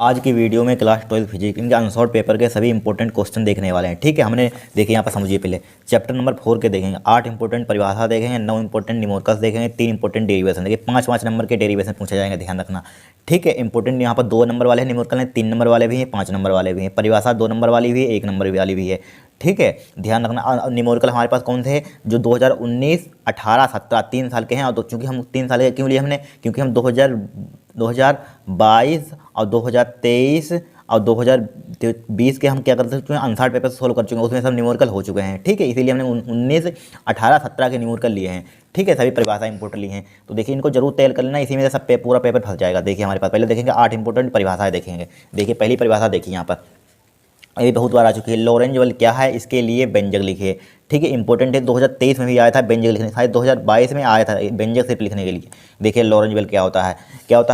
आज की वीडियो में क्लास 12 फिजिक्स इनके अनसॉल्व पेपर के सभी इंपॉर्टेंट क्वेश्चन देखने वाले हैं। ठीक है, हमने देखिए यहाँ पर समझिए पहले चैप्टर नंबर 4 के देखेंगे, 8 इंपॉर्टेंट परिभाषा देखेंगे, 9 इंपॉर्टेंट न्यूमेरिकल्स देखेंगे, 3 इंपॉर्टेंट डेरिवेशन देखिए, 5 नंबर के डेरिवेशन पूछे जाएंगे, ध्यान रखना। ठीक है, इंपॉर्टेंट यहाँ पर 2 नंबर वाले हैं न्यूमेरिकल हैं, 3 नंबर वाले भी हैं, 5 नंबर वाले भी हैं, परिभाषा 2 नंबर वाली भी है, 1 नंबर वाली भी है। ठीक है, ध्यान रखना। न्यूमेरिकल हमारे पास कौन थे जो 2019, 18, 17 3 साल के हैं। और चूँकि हम 3 साल के क्यों लिए हमने, क्योंकि हम 2022 और 2023 और 2020 के हम क्या कर चुके हैं, अनसॉल्व पेपर सोल्व कर चुके हैं, उसमें सब न्यूमेरिकल हो चुके हैं। ठीक है, इसीलिए हमने 19, 18, 17 के न्यूमेरिकल लिए हैं। ठीक है, सभी परिभाषा इंपॉर्टेंट लिए हैं, तो देखिए इनको जरूर तैयार कर लेना, इसी में सब पूरा पेपर फंस जाएगा। देखिए हमारे पास पहले देखेंगे 8 इंपॉर्टेंट परिभाषाएं देखेंगे। देखिए पहली परिभाषा देखिए यहाँ पर, ये बहुत बार आ चुकी है, लॉरेंज बल क्या है, इसके लिए व्यंजक लिखिए। ठीक है, इंपॉर्टेंट है, 2023 में भी आया था व्यंजक लिखने, शायद 2022 में आया था व्यंजक सिर्फ लिखने के लिए। देखिए लॉरेंज बल क्या होता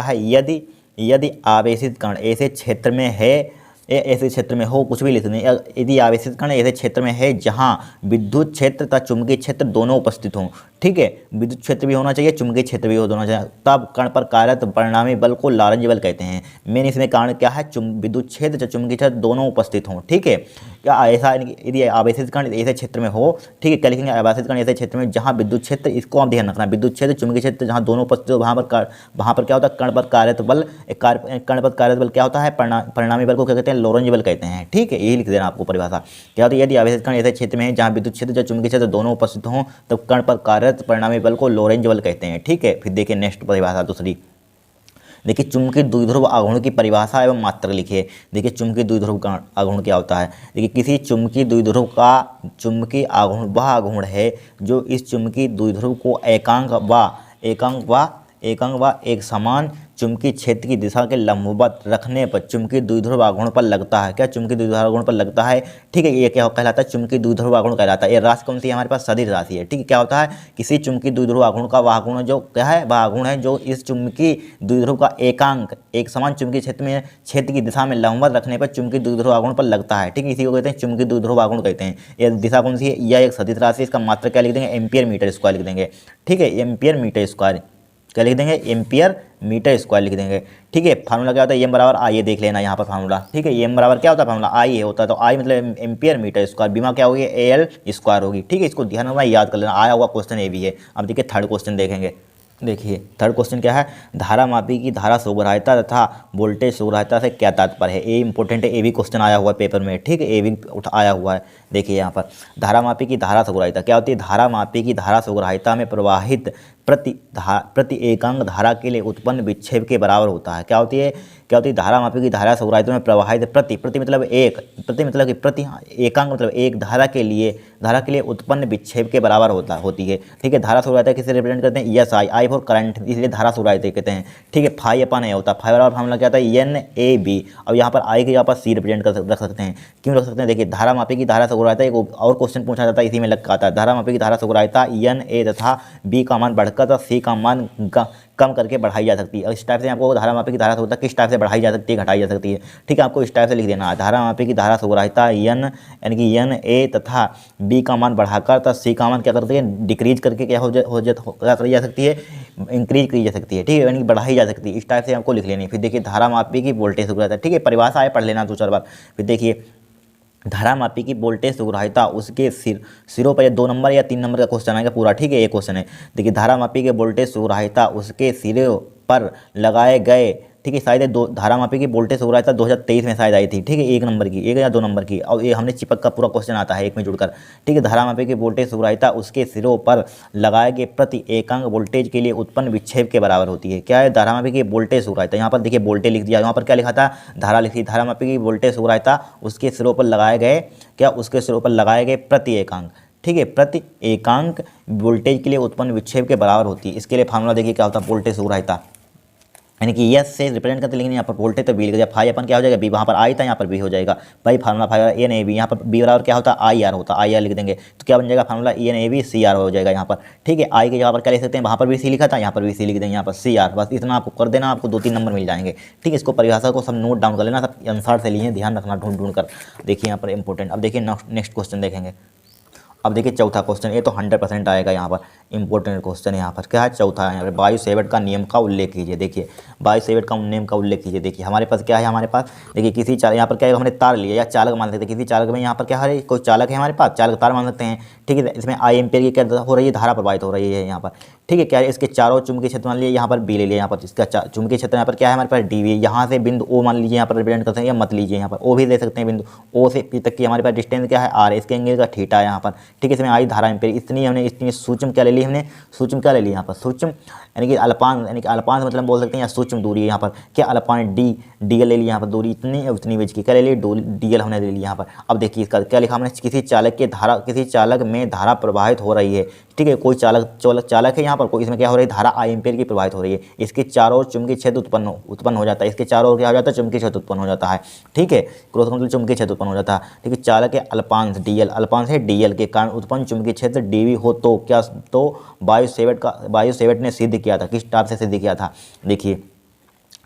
है, यदि यदि आवेशित कण ऐसे क्षेत्र में है, ऐसे क्षेत्र में हो, कुछ भी लिखने, यदि आवेशित कण ऐसे क्षेत्र में है जहां विद्युत क्षेत्र तथा चुंबकीय क्षेत्र दोनों उपस्थित हों। ठीक है, विद्युत क्षेत्र भी होना चाहिए, चुंबकीय क्षेत्र भी होना चाहिए, तब कण पर कार्यरत परिणामी बल को लॉरेंज बल कहते हैं। मेन इसमें कारण क्या है, विद्युत क्षेत्र या चुंबकीय क्षेत्र दोनों उपस्थित हों। ठीक है, क्या ऐसा यदि आवेशित कण ऐसे क्षेत्र में हो, ठीक है, क्या लिखेंगे, आवेशित कण ऐसे क्षेत्र में जहाँ विद्युत क्षेत्र, इसको आप ध्यान रखना, विद्युत क्षेत्र चुंबकीय क्षेत्र जहाँ दोनों उपस्थित हो, वहाँ पर क्या होता है, कण पर कार्यरत बल, कण पर कार्यरत बल क्या होता है, परिणामी बल को क्या कहते हैं, लॉरेंज बल कहते हैं। ठीक है, यही लिख देना आपको परिभाषा। क्या होता है, यदि आवेशित कण ऐसे क्षेत्र में है जहाँ विद्युत क्षेत्र या चुंबकीय क्षेत्र दोनों उपस्थित हों, तब कण पर कार्यरत परिणामी बल को लॉरेंज बल कहते हैं। ठीक है, फिर देखिए नेक्स्ट परिभाषा दूसरी, देखिए चुंबकीय द्विध्रुव आघूर्ण की परिभाषा एवं मात्रक लिखिए। देखिए चुंबकीय द्विध्रुव आघूर्ण क्या होता है, देखिए किसी चुंबकीय द्विध्रुव का चुंबकीय आघूर्ण वह आघूर्ण है जो इस चुंबकीय द्विध्रुव को एकांक व एक समान चुंबकीय क्षेत्र की दिशा के लंबवत रखने पर चुंबकीय द्विध्रुव आघूर्ण पर लगता है। क्या चुंबकीय द्विध्रुव आघूर्ण पर लगता है। ठीक है, ये क्या कहलाता है, चुंबकीय द्विध्रुव आघूर्ण कहलाता है। ये राशि कौन सी है हमारे पास, सदिश राशि है। ठीक है, क्या होता है, किसी चुंबकीय द्विध्रुव आघूर्ण का वह आघूर्ण जो क्या है, वह आघूर्ण है जो इस चुंबकीय द्विध्रुव का एक समान चुंबकीय क्षेत्र की दिशा में लंबवत रखने पर चुंबकीय द्विध्रुव आघूर्ण पर लगता है। ठीक है, इसी को कहते हैं चुंबकीय द्विध्रुव आघूर्ण कहते हैं। ये दिशा कौन सी है, यह एक सदिश राशि, इसका मात्रक क्या लिख देंगे, एम्पियर मीटर स्क्वायर लिख देंगे। ठीक है, एम्पियर मीटर स्क्वायर क्या लिख देंगे, एम्पियर मीटर स्क्वायर लिख देंगे। ठीक है, फार्मूला क्या होता है, एम बराबर आई, ये देख लेना यहाँ पर फार्मूला। ठीक है, एम बराबर क्या होता है, फार्मूला आई है होता है, तो आई मतलब एम्पियर मीटर स्क्वायर, बीमा क्या होगी, एल स्क्वायर होगी। ठीक है, इसको ध्यान में याद कर लेना, आया हुआ क्वेश्चन ये भी है। अब देखिए थर्ड क्वेश्चन देखेंगे। देखिए थर्ड क्वेश्चन क्या है, धारामापी की धारा सुग्राह्यता तथा वोल्टेज सुग्राह्यता से क्या तात्पर्य है। ये इंपॉर्टेंट है, ये भी क्वेश्चन आया हुआ है पेपर में। ठीक है, ये भी आया हुआ है। देखिए यहाँ पर धारामापी की धारा सुग्राह्यता क्या होती है, धारामापी की धारा सुग्राह्यता में प्रवाहित प्रति एकांक धारा के लिए उत्पन्न विक्षेप के बराबर होता है। क्या होती है, धारामापी की धारा सुग्राह्यता में प्रवाहित प्रति मतलब एकांक मतलब एक धारा के लिए उत्पन्न विक्षेप के बराबर होती है। ठीक है, धारा सुग्राह्यता किसे रिप्रेजेंट करते हैं, एस आई फॉर करंट, इसलिए धारा सुग्राह्यता कहते हैं। ठीक है, फाई अपन ए होता है, फाई बराबर फार्मूला क्या होता है, एन ए बी। अब यहाँ पर आई के यहाँ पर सी रिप्रेजेंट रख सकते हैं, क्यों रख सकते हैं, देखिए धारामापी की धारा सुग्राह्यता, एक और क्वेश्चन पूछा जाता है इसी में लग आता है, धारामापी की धारा सुग्राह्यता एन ए तथा बी का मान बढ़कर तथा सी का मान कम करके बढ़ाई जा सकती है। इस टाइप से आपको धारामापी की धारा सुग्राह्यता किस टाइप से बढ़ाई जा सकती है, घटाई जा सकती है। ठीक है, आपको इस टाइप से लिख देना है, धारामापी की धारा सुग्राह्यता यानी कि एन ए तथा बी का मान बढ़ाकर तथा सी का मान क्या करती है, डिक्रीज करके क्या करी जा सकती है, इंक्रीज की जा सकती है। ठीक है, यानी कि बढ़ाई जा सकती है, इस टाइप से आपको लिख लेनी। फिर देखिए धारामापी की वोल्टेज सुग्राह्यता, ठीक है, परिभाषा है, पढ़ लेना 2-4 बार। फिर देखिए धारामापी की वोल्टेज सुग्राह्यता उसके सिरों पर, 2 नंबर या 3 नंबर का क्वेश्चन आएगा पूरा। ठीक है, ये क्वेश्चन है। देखिए धारामापी के वोल्टेज सुग्राह्यता उसके सिरों पर लगाए गए, ठीक है, शायद धारामापी की वोल्टेज सुग्राह्यता 2023 में शायद आई थी। ठीक है, 1 नंबर की, 1 या 2 नंबर की, और ये हमने चिपक का पूरा क्वेश्चन आता है एक में जुड़कर। ठीक है, धारामापी की वोल्टेज सुग्राह्यता उसके सिरों पर लगाए गए प्रति एकांक वोल्टेज के लिए उत्पन्न विक्षेप के बराबर होती है। क्या है, धारामापी की वोल्टेज सुग्राह्यता, यहाँ पर देखिए वोल्टेज लिख दिया, यहाँ पर क्या लिखा था, धारा लिखी। धारामापी की वोल्टेज सुग्राह्यता उसके सिरों पर लगाए गए प्रति एकांक, ठीक है, प्रति एकांक वोल्टेज के लिए उत्पन्न विक्षेप के बराबर होती है। इसके लिए फार्मूला देखिए क्या होता है, वोल्टेज सुग्राह्यता यानी कि यस से रिप्रेजेंट करते, लेकिन यहाँ पर वोल्टेज तो बी लिख दिया, फाई अपन क्या हो जाएगा, बी, वहाँ पर आई था, यहाँ पर बी हो जाएगा। भाई formula phi N A B, यहाँ पर बी बराबर क्या होता है, आई आर होता है, आई आर लिख देंगे तो क्या बन जाएगा, formula N A B C R हो जाएगा यहाँ पर। ठीक है, आई के यहाँ पर क्या लिख सकते हैं, वहाँ पर भी सी लिखा था, यहाँ पर भी सी लिख देंगे, यहाँ पर सी आर, बस इतना आपको कर देना, आपको 2-3 नंबर मिल जाएंगे। ठीक है, इसको परिभाषा को सब नोट डाउन कर लेना, सब आंसर से लिए ध्यान रखना, ढूंढ कर। देखिए यहाँ पर इंपॉर्टेंट। अब देखिए नेक्स्ट क्वेश्चन देखेंगे, अब देखिए चौथा क्वेश्चन, ये तो 100% आएगा यहाँ पर, इंपॉर्टेंट क्वेश्चन है यहाँ पर। क्या है चौथा, यहाँ पर बायो सेवर्ट का नियम का उल्लेख कीजिए। देखिए बायो सेवर्ट का नियम का उल्लेख कीजिए। देखिए हमारे पास क्या है, हमारे पास देखिए किसी चालक, यहाँ पर क्या है, हमने तार लिया या चालक मान सकते हैं, किसी चालक में यहाँ पर क्या है, कोई चालक है हमारे पास, चालक तार मान सकते हैं, ठीक है। इसमें आई एम्पियर की क्या हो रही है, धारा प्रवाहित हो रही है यहाँ पर, ठीक है। क्या है, इसके चारों चुंबकीय क्षेत्र मान लीजिए, यहाँ पर बी ले लिया, यहाँ पर इसका चुंबकीय क्षेत्र यहाँ पर क्या है हमारे पास डी, यहाँ से बिंदु ओ मान लीजिए यहाँ पर रिप्रेजेंट करते हैं, या मत लीजिए यहाँ पर ओ भी दे सकते हैं, बिंदु ओ से पी तक की हमारे पास डिस्टेंस क्या है आर, इसके एंगल का थीटा है यहाँ पर, ठीक है। इसमें आई धारा एम्पियर, इतनी हमने इतनी सूक्ष्म क्या ले ली हमने, सूक्ष्म क्या ले ली यहाँ पर, सूक्ष्म यानी कि अल्पांश, यानी कि अल्पांश मतलब बोल सकते हैं या सूक्ष्म दूरी है यहाँ पर, क्या अल्पांश डी एल ले ली यहाँ पर, दूरी इतनी उतनी बीच की क्या ले ली, डी एल हमने ले ली यहाँ पर। अब देखिए इसका क्या लिखा हमने, किसी चालक के धारा, किसी चालक में धारा प्रवाहित हो रही है, ठीक है। कोई चालक है यहाँ पर, कोई इसमें क्या हो रही है, धारा आई एम्पियर की प्रवाहित हो रही है, इसके चारों ओर चुंबकीय क्षेत्र उत्पन्न हो जाता है, इसके चारों ओर क्या हो जाता है, चुंबकीय क्षेत्र उत्पन्न हो जाता है, ठीक है। क्रॉस मतलब चुंबकीय क्षेत्र उत्पन्न हो जाता है, ठीक है। चालक के अल्पांश डी एल, अल्पांश है डी एल के कारण उत्पन्न चुंबकीय क्षेत्र डी वी हो तो क्या, तो बायो सेवर्ट ने सिद्ध किया था, किस टाइप से सिद्ध किया था। देखिए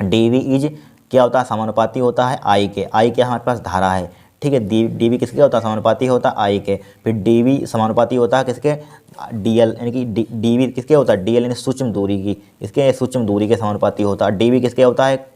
डी वी इज क्या होता है, समानुपाती होता है आई के, आई के हमारे पास धारा है, ठीक है। डी वी किसके होता है, समानुपाती होता है आई के। फिर डी वी समानुपाती होता है किसके, डी एल, यानी कि डी वी किसके होता है, डी एल यानी सूक्ष्म दूरी की, इसके सूक्ष्म दूरी के समानुपाती होता है। डी वी किसके होता है,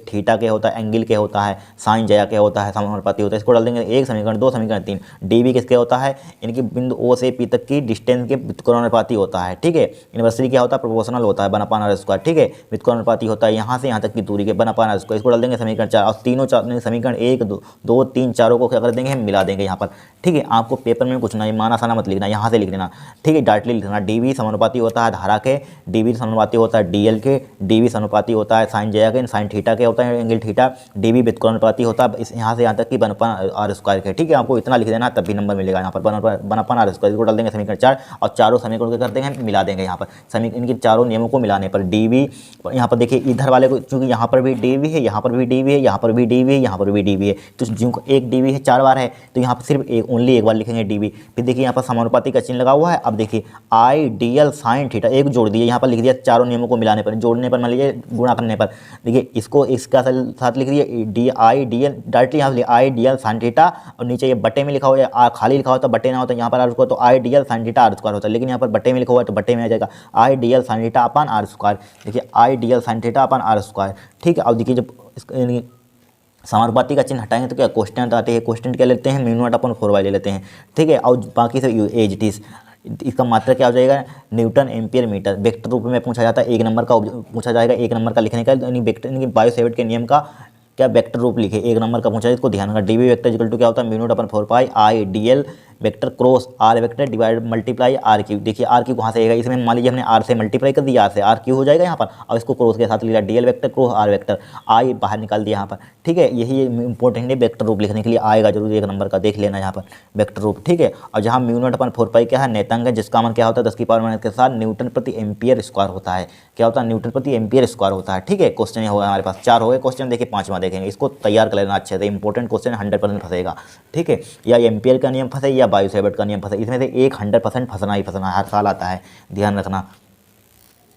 थीटा के होता है, एंगल के होता है, साइन जया के होता है, समानुपाती होता है। इसको डाल देंगे, एक समीकरण, दो समीकरण, तीन। डी वी किसके होता है, इनकी बिंदु ओ से पी तक की डिस्टेंस के व्युत्क्रमानुपाती होता है, ठीक है। यूनिवर्सिटी क्या होता है, प्रोपोर्शनल होता है, 1/r², ठीक है। व्युत्क्रमानुपाती होता है यहाँ से यहाँ तक की दूरी के 1/r²। इसको डाल देंगे समीकरण 4, और तीनों समीकरण 1 2 3 चारों को क्या कर देंगे, हम मिला देंगे यहाँ पर, ठीक है। आपको पेपर में कुछ नहीं माना साना मत लिखना, यहाँ से लिख लेना, ठीक है, डायरेक्टली लिखना। डी वी समानुपाती होता है धारा के, डी वी समानुपाती होता है डी एल के, डी वी समानुपाती होता है साइन जया के, साइन थीटा के होता है, एंगल थीटा। डी वी व्युत्क्रमानुपाती होता है इस यहाँ से यहाँ तक की 1/r² के, ठीक है। आपको इतना लिख देना तब भी नंबर मिलेगा यहाँ पर, 1/r²। इसको डाल देंगे समीकरण 4, और चारों समीकरण को कर देंगे, मिला देंगे यहाँ पर, समीकरण इनके चारों नियमों को मिलाने पर डी वी, यहाँ पर देखिए इधर वाले को, चूंकि यहाँ पर भी डी वी है, यहाँ पर भी डी वी है, यहाँ पर भी डी वी है, यहाँ पर भी डी वी है, तो जिनको एक डी वी है 4 बार है, तो यहाँ पर सिर्फ ओनली एक बार लिखेंगे डी वी। फिर देखिए यहाँ पर समानुपाती का चिन्ह लगा हुआ है। अब देखिए आई डी एल साइन थीटा, एक जोड़ दिए, यहाँ पर लिख दिया चारों नियमों को मिलाने पर, जोड़ने पर मान लीजिए गुणा करने पर, देखिए इसको इसका साथ लिख दिए D I D L, directly यहाँ I D L sine theta, और नीचे ये बट्टे में लिखा हुआ है, खाली लिखा होता है बट्टे ना होता है यहाँ पर r², तो आई D L sine theta r² होता है, लेकिन यहाँ पर बट्टे में लिखा हुआ है तो बट्टे में आ जाएगा आई डी एल साइन थीटा अपन r²। देखिए आई डी एल साइन थीटा अपन r², ठीक है। अब देखिए जब समानुपाती का चिन्ह हटाएंगे तो क्या क्वेश्चन आते हैं, क्वेश्चन क्या लेते हैं, μ0/4y ले लेते हैं, ठीक है। और बाकी से एज इट इज, इसका मात्रा क्या हो जाएगा, न्यूटन एम्पियर मीटर। वेक्टर रूप में पूछा जाता है, एक नंबर का पूछा जाएगा, एक नंबर का लिखने का, यानी वेक्टर बायो सेवर्ट के नियम का क्या वेक्टर रूप लिखे, एक नंबर का पूछा है, इसको ध्यान रखना। D V vector equal to क्या होता है, μ0/4 I D L vector cross R vector divide multiply R cube. देखिए आर क्यू कहाँ से आएगा, इसमें मान लीजिए हमने आर से मल्टीप्लाई कर दिया, आर से आर क्यू हो जाएगा यहाँ पर, और इसको क्रॉस के साथ लिया D L vector cross R vector, I बाहर निकाल दिया यहाँ पर, ठीक है। यही इंपॉर्टेंट है, वेक्टर रूप लिखने के लिए आएगा जरूर एक नंबर का, देख लेना यहाँ पर वेक्टर रूप, ठीक है। और जहाँ μ0/4 क्या है, नेतांक है, जिसका मान क्या होता है 10⁻⁻⁻⁻ के साथ न्यूटन प्रति एम्पियर स्क्वायर होता है, क्या होता है, न्यूटन प्रति एम्पियर स्क्वायर होता है, ठीक है। क्वेश्चन ये होगा हमारे पास 4 हो गए क्वेश्चन। देखिए 5वां देखेंगे, इसको तैयार कर लेना अच्छे से, इंपॉर्टेंट क्वेश्चन 100% फंसेगा, ठीक है। या एम्पियर का नियम फंसे या बायो सेवर्ट का नियम फंसे, इसमें से एक 100% फंसना ही फंसना, हर साल आता है, ध्यान रखना।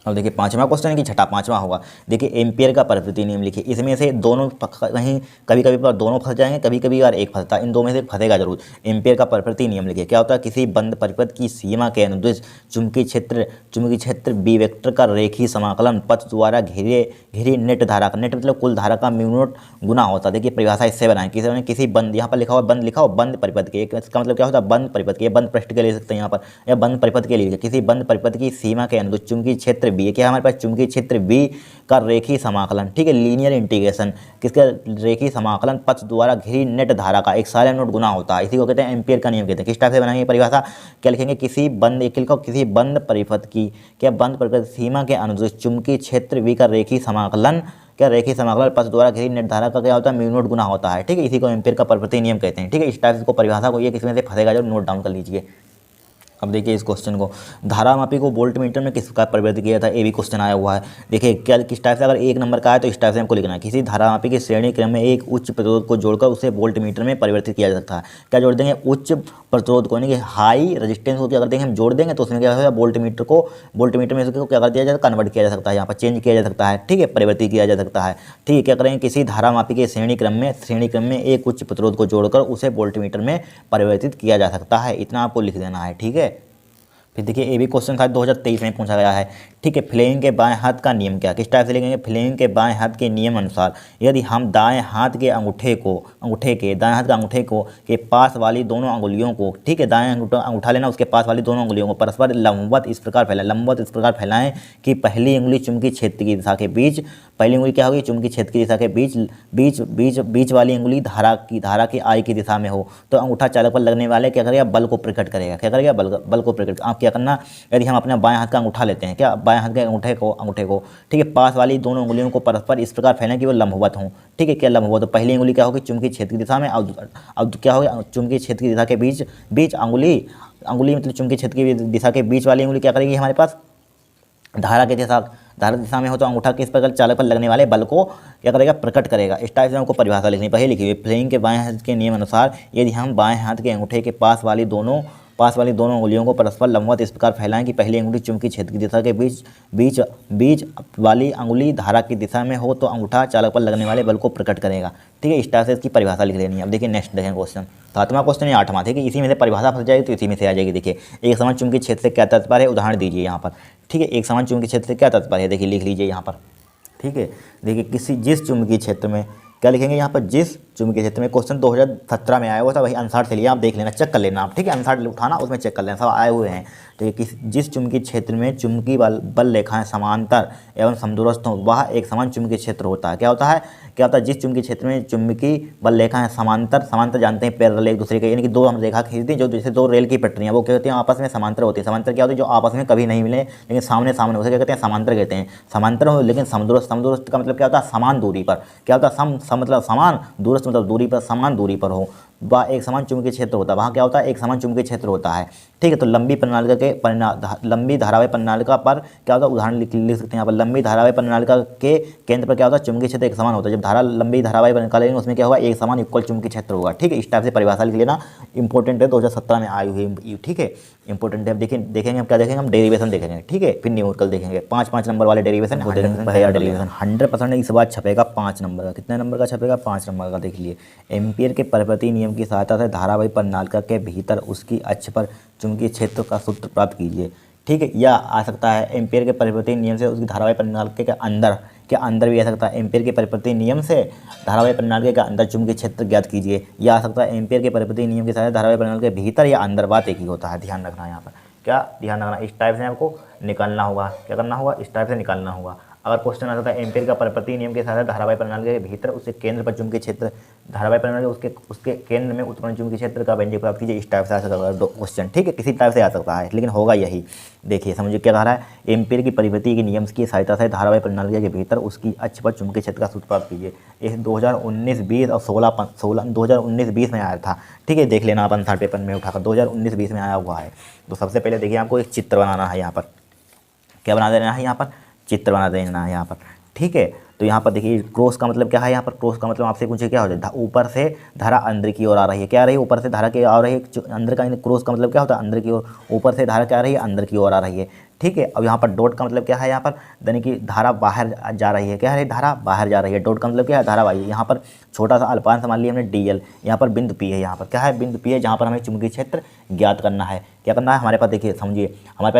अब देखिए 5वां क्वेश्चन की छठा 5वां होगा। देखिए एम्पियर का परिवृत्ति नियम लिखिए, इसमें से दोनों कहीं कभी कभी पर दोनों फंस जाएंगे, कभी कभी यार एक फंसता है, इन दो में से फंसेगा जरूर। एम्पियर का परिवृत्ति नियम लिखिए, क्या होता है, किसी बंद परिपथ की सीमा के अनुदिश चुंबकीय क्षेत्र बी वेक्टर का रेखीय समाकलन पथ द्वारा घिरी नेट धारा का, नेट मतलब कुल धारा का μ0 गुना होता है। देखिए परिभाषा इससे बनाएं, किसी बंद, यहाँ पर लिखा हुआ बंद, लिखा हो बंद परिपथ के, इसका मतलब क्या होता है, बंद परिपथ के, बंद पृष्ठ के ले सकते हैं यहाँ पर, या बंद परिपथ के लिए, किसी बंद परिपथ की सीमा के अनुदिश चुंबकीय क्षेत्र बी, क्या हमारे पास चुंबकीय क्षेत्र बी का रेखीय समाकलन, ठीक है, लीनियर इंटीग्रेशन, किसका रेखीय समाकलन पथ द्वारा घिरी नेट धारा का एक सारे नोट गुना होता है, इसी को कहते हैं एम्पियर का नियम कहते हैं। किस टाइप से बनाएंगे परिभाषा, क्या लिखेंगे, किसी बंद परिपथ की, क्या बंद परिपथ सीमा के अनुदिश चुंबकीय क्षेत्र बी का रेखीय समाकलन, क्या रेखीय समाकलन पथ द्वारा घिरी नेट धारा का क्या होता है, μ0 गुना होता है, ठीक है। इसी को एम्पियर का परिवृत्ति नियम कहते हैं, ठीक है। इस टाइप से परिभाषा को ये किसमें से फंसेगा, जो नोट डाउन कर लीजिए। अब देखिए इस क्वेश्चन को, धारामापी को वोल्ट मीटर में किस प्रकार परिवर्तित किया था, ये भी क्वेश्चन आया हुआ है। देखिए क्या किस टाइप से, अगर 1 नंबर का है तो इस टाइप से हमको लिखना है, किसी धारामापी के श्रेणी क्रम में एक उच्च प्रतिरोध को जोड़कर उसे वोल्ट मीटर में परिवर्तित किया जा सकता है। क्या जोड़ देंगे, उच्च प्रतिरोध को, यानी कि हाई रजिस्टेंस को क्या कर देंगे हम जोड़ देंगे, तो उसमें क्या होगा वोल्ट मीटर को, वोल्ट मीटर में इसको क्या कर दिया जाए, कन्वर्ट किया जा सकता है, यहाँ पर चेंज किया जा सकता है, ठीक है, परिवर्तित किया जा सकता है, ठीक है। क्या करेंगे, किसी धारामापी के श्रेणी क्रम में एक उच्च प्रतिरोध को जोड़कर उसे वोल्ट मीटर में परिवर्तित किया जा सकता है, इतना आपको लिख देना है, ठीक है। फिर देखिए ये भी क्वेश्चन था 2023 में पूछा गया है, ठीक है। फ्लेमिंग के बाएं हाथ का नियम क्या, किस टाइप से लिखेंगे, फ्लेमिंग के बाएं हाथ के नियम अनुसार यदि हम दाएं हाथ के अंगूठे को के पास वाली दोनों अंगुलियों को, ठीक है, दाएं अंगूठा लेना, उसके पास वाली दोनों अंगुलियों को परस्पर लंबवत इस प्रकार फैलाएं कि पहली उंगली चुंबकीय क्षेत्र की दिशा के बीच, पहली उंगली क्या होगी, चुंबकीय क्षेत्र की दिशा के बीच वाली उंगली धारा की आई की दिशा में हो, तो अंगूठा चालक पर लगने वाले क्या करेगा, बल को प्रकट करेगा, क्या करेगा, बल को प्रकट। आप क्या करना, यदि हम अपने बाएं हाथ का अंगूठा लेते हैं, क्या बाएं हाथ के अंगूठे को, ठीक है, पास वाली दोनों उंगलियों को परस्पर इस प्रकार फैलाएं कि वो लंबवत हों, ठीक है, क्या लंबवत, तो पहली उंगली क्या होगी चुंबकीय क्षेत्र की दिशा में, अब क्या होगा, चुंबकीय क्षेत्र की दिशा के बीच अंगुली मतलब चुंबकीय क्षेत्र की दिशा के बीच वाली उंगली क्या करेगी हमारे पास धारा दिशा में हो, तो अंगूठा किस प्रकार चालक पर लगने वाले बल को क्या करेगा, प्रकट करेगा। इस टाइप से हमको परिभाषा लिखनी, पहले लिखी हुई, फ्लेमिंग के बाएं हाथ के नियम अनुसार यदि हम बाएं हाथ के अंगूठे के पास वाली दोनों उंगलियों को परस्पर लंबवत इस प्रकार फैलाएं कि पहली अंगुली चुंबकीय क्षेत्र की दिशा के बीच वाली अंगुली धारा की दिशा में हो, तो अंगूठा चालक पर लगने वाले बल को प्रकट करेगा, ठीक है। इस तरह से इसकी परिभाषा लिख लेनी है। अब देखिए नेक्स्ट देखें क्वेश्चन, 7वां क्वेश्चन या 8वां, ठीक है, इसी में से परिभाषा फंस जाएगी तो इसी में से आ जाएगी। देखिए एक समान चुंबकीय क्षेत्र से क्या तात्पर्य है, उदाहरण दीजिए यहाँ पर, ठीक है, एक समान चुंबकीय क्षेत्र से क्या तात्पर्य है, देखिए लिख लीजिए यहाँ पर, ठीक है। देखिए जिस चुंबकीय क्षेत्र में, क्या लिखेंगे यहाँ पर, जिस चुंबकीय क्षेत्र में, क्वेश्चन 2017 में आया हुआ था, वही आंसर से लिया, आप देख लेना, चेक कर लेना आप, ठीक है, आंसर उठाना उसमें चेक कर लेना, सब आए हुए हैं। तो ये जिस चुंबकीय क्षेत्र में चुंबकीय बल रेखाएं समांतर एवं समदूरस्थ हों वह एक समान चुंबकीय क्षेत्र होता है। क्या होता है, जिस चुंबकीय क्षेत्र में चुंबकीय बल रेखाएं समांतर जानते हैं पैरेलल एक दूसरे के, यानी कि दो हम रेखा खींचते हैं जो जैसे दो रेल की पटरियां, वो क्या होती हैं आपस में समांतर होती है। समांतर क्या होती है, जो आपस में कभी नहीं मिले लेकिन सामने उसे क्या कहते हैं, समांतर कहते हैं। समांतर हो लेकिन समदूरस्थ का मतलब क्या होता है, समान दूरी पर, क्या होता है, मतलब समान, दूरस्थ मतलब दूरी पर, समान दूरी पर हो, वह एक समान चुंबकीय क्षेत्र होता है। वहाँ क्या होता है, एक समान चुंबकीय क्षेत्र होता है, ठीक है। तो लंबी धारावाही प्रणालिका पर क्या होता है, उदाहरण लिख सकते हैं यहाँ पर, लंबी धारावाही प्रणालिका के केंद्र पर क्या होता है, चुंबकीय क्षेत्र एक समान होता है। जब लंबी धारावाही निकालेंगे उसमें क्या होगा, एक समान इक्वल चुंबकीय क्षेत्र होगा, ठीक है। इस टाइप से परिभाषा लिख लेना, इंपॉर्टेंट है, 2017 में आई हुई, ठीक है, इंपॉर्टेंट है। अब देखेंगे हम क्या देखेंगे, हम डेरिवेशन देखेंगे, ठीक है, फिर न्यूमेरिकल देखेंगे, 5 नंबर वाले डेरिवेशन, 100% इस बार छपेगा 5 नंबर का। कितने नंबर का छपेगा, 5 नंबर का। देख लिए, एम्पीयर के परिपति नियम की सहायता से धारावाही प्रणालिका के भीतर उसकी अक्ष पर चुंबकीय क्षेत्र का सूत्र प्राप्त कीजिए, ठीक है। या आ सकता है एम्पीयर के परिपति नियम से उसकी धारावाही प्रणालिका के अंदर भी आ सकता है, एम्पीयर के परिपति नियम से धारावाही प्रणालिका के अंदर चुंबकीय क्षेत्र ज्ञात कीजिए। या आ सकता है एम्पीयर के परिपति नियम के साथ धारावाही प्रणालिका के भीतर या अंदर, बात एक ही होता है, ध्यान रखना यहाँ पर, क्या ध्यान रखना, इस टाइप से आपको निकालना होगा, क्या करना होगा, इस टाइप से निकालना होगा। अगर क्वेश्चन आ सकता है एम्पीयर का परिपति नियम के साथ धारावाही प्रणालिका के भीतर उसके केंद्र पर चुंबकीय क्षेत्र, धारावाही प्रणालिका उसके केंद्र में उत्पन्न चुंबकीय क्षेत्र का व्यंजक प्राप्त कीजिए, इस टाइप से आ सकता है क्वेश्चन, ठीक है, किसी टाइप से आ सकता है लेकिन होगा यही। देखिए समझिए क्या कह रहा है, एम्पीयर की परिपति के नियम की सहायता से धारावाही प्रणालिका के भीतर उसकी अक्ष पर चुंबकीय क्षेत्र का सूत्र प्राप्त कीजिए। ये 2019-20 और 2019-20 में आया था, ठीक है, देख लेना आप आंसर पेपर में उठाकर, 2019-20 में आया हुआ है। तो सबसे पहले देखिए आपको एक चित्र बनाना है, यहाँ पर क्या बना देना है, यहाँ पर चित्र बना देना है यहाँ पर, ठीक है। तो यहाँ पर देखिए क्रॉस का मतलब क्या है, यहाँ पर क्रॉस का मतलब आपसे पूछे क्या हो जाए, ऊपर से धारा अंदर की ओर आ रही है, क्या आ रही है, ऊपर से धारा की आ रही है, अंदर का क्रॉस का मतलब क्या होता है, अंदर की ओर, ऊपर से धारा क्या आ रही है, अंदर की ओर आ रही है, ठीक है। अब यहाँ पर डॉट का मतलब क्या है, यहाँ पर यानी कि धारा बाहर जा रही है, क्या है, धारा बाहर जा रही है। डॉट का मतलब क्या है, धारावाही। यहाँ पर छोटा सा अल्पांश मान लिया हमने DL, यहाँ पर बिंदु P है, यहाँ पर क्या है, बिंदु P है, जहाँ पर हमें चुंबकीय क्षेत्र ज्ञात करना है। क्या करना है हमारे पास, देखिए समझिए, हमारे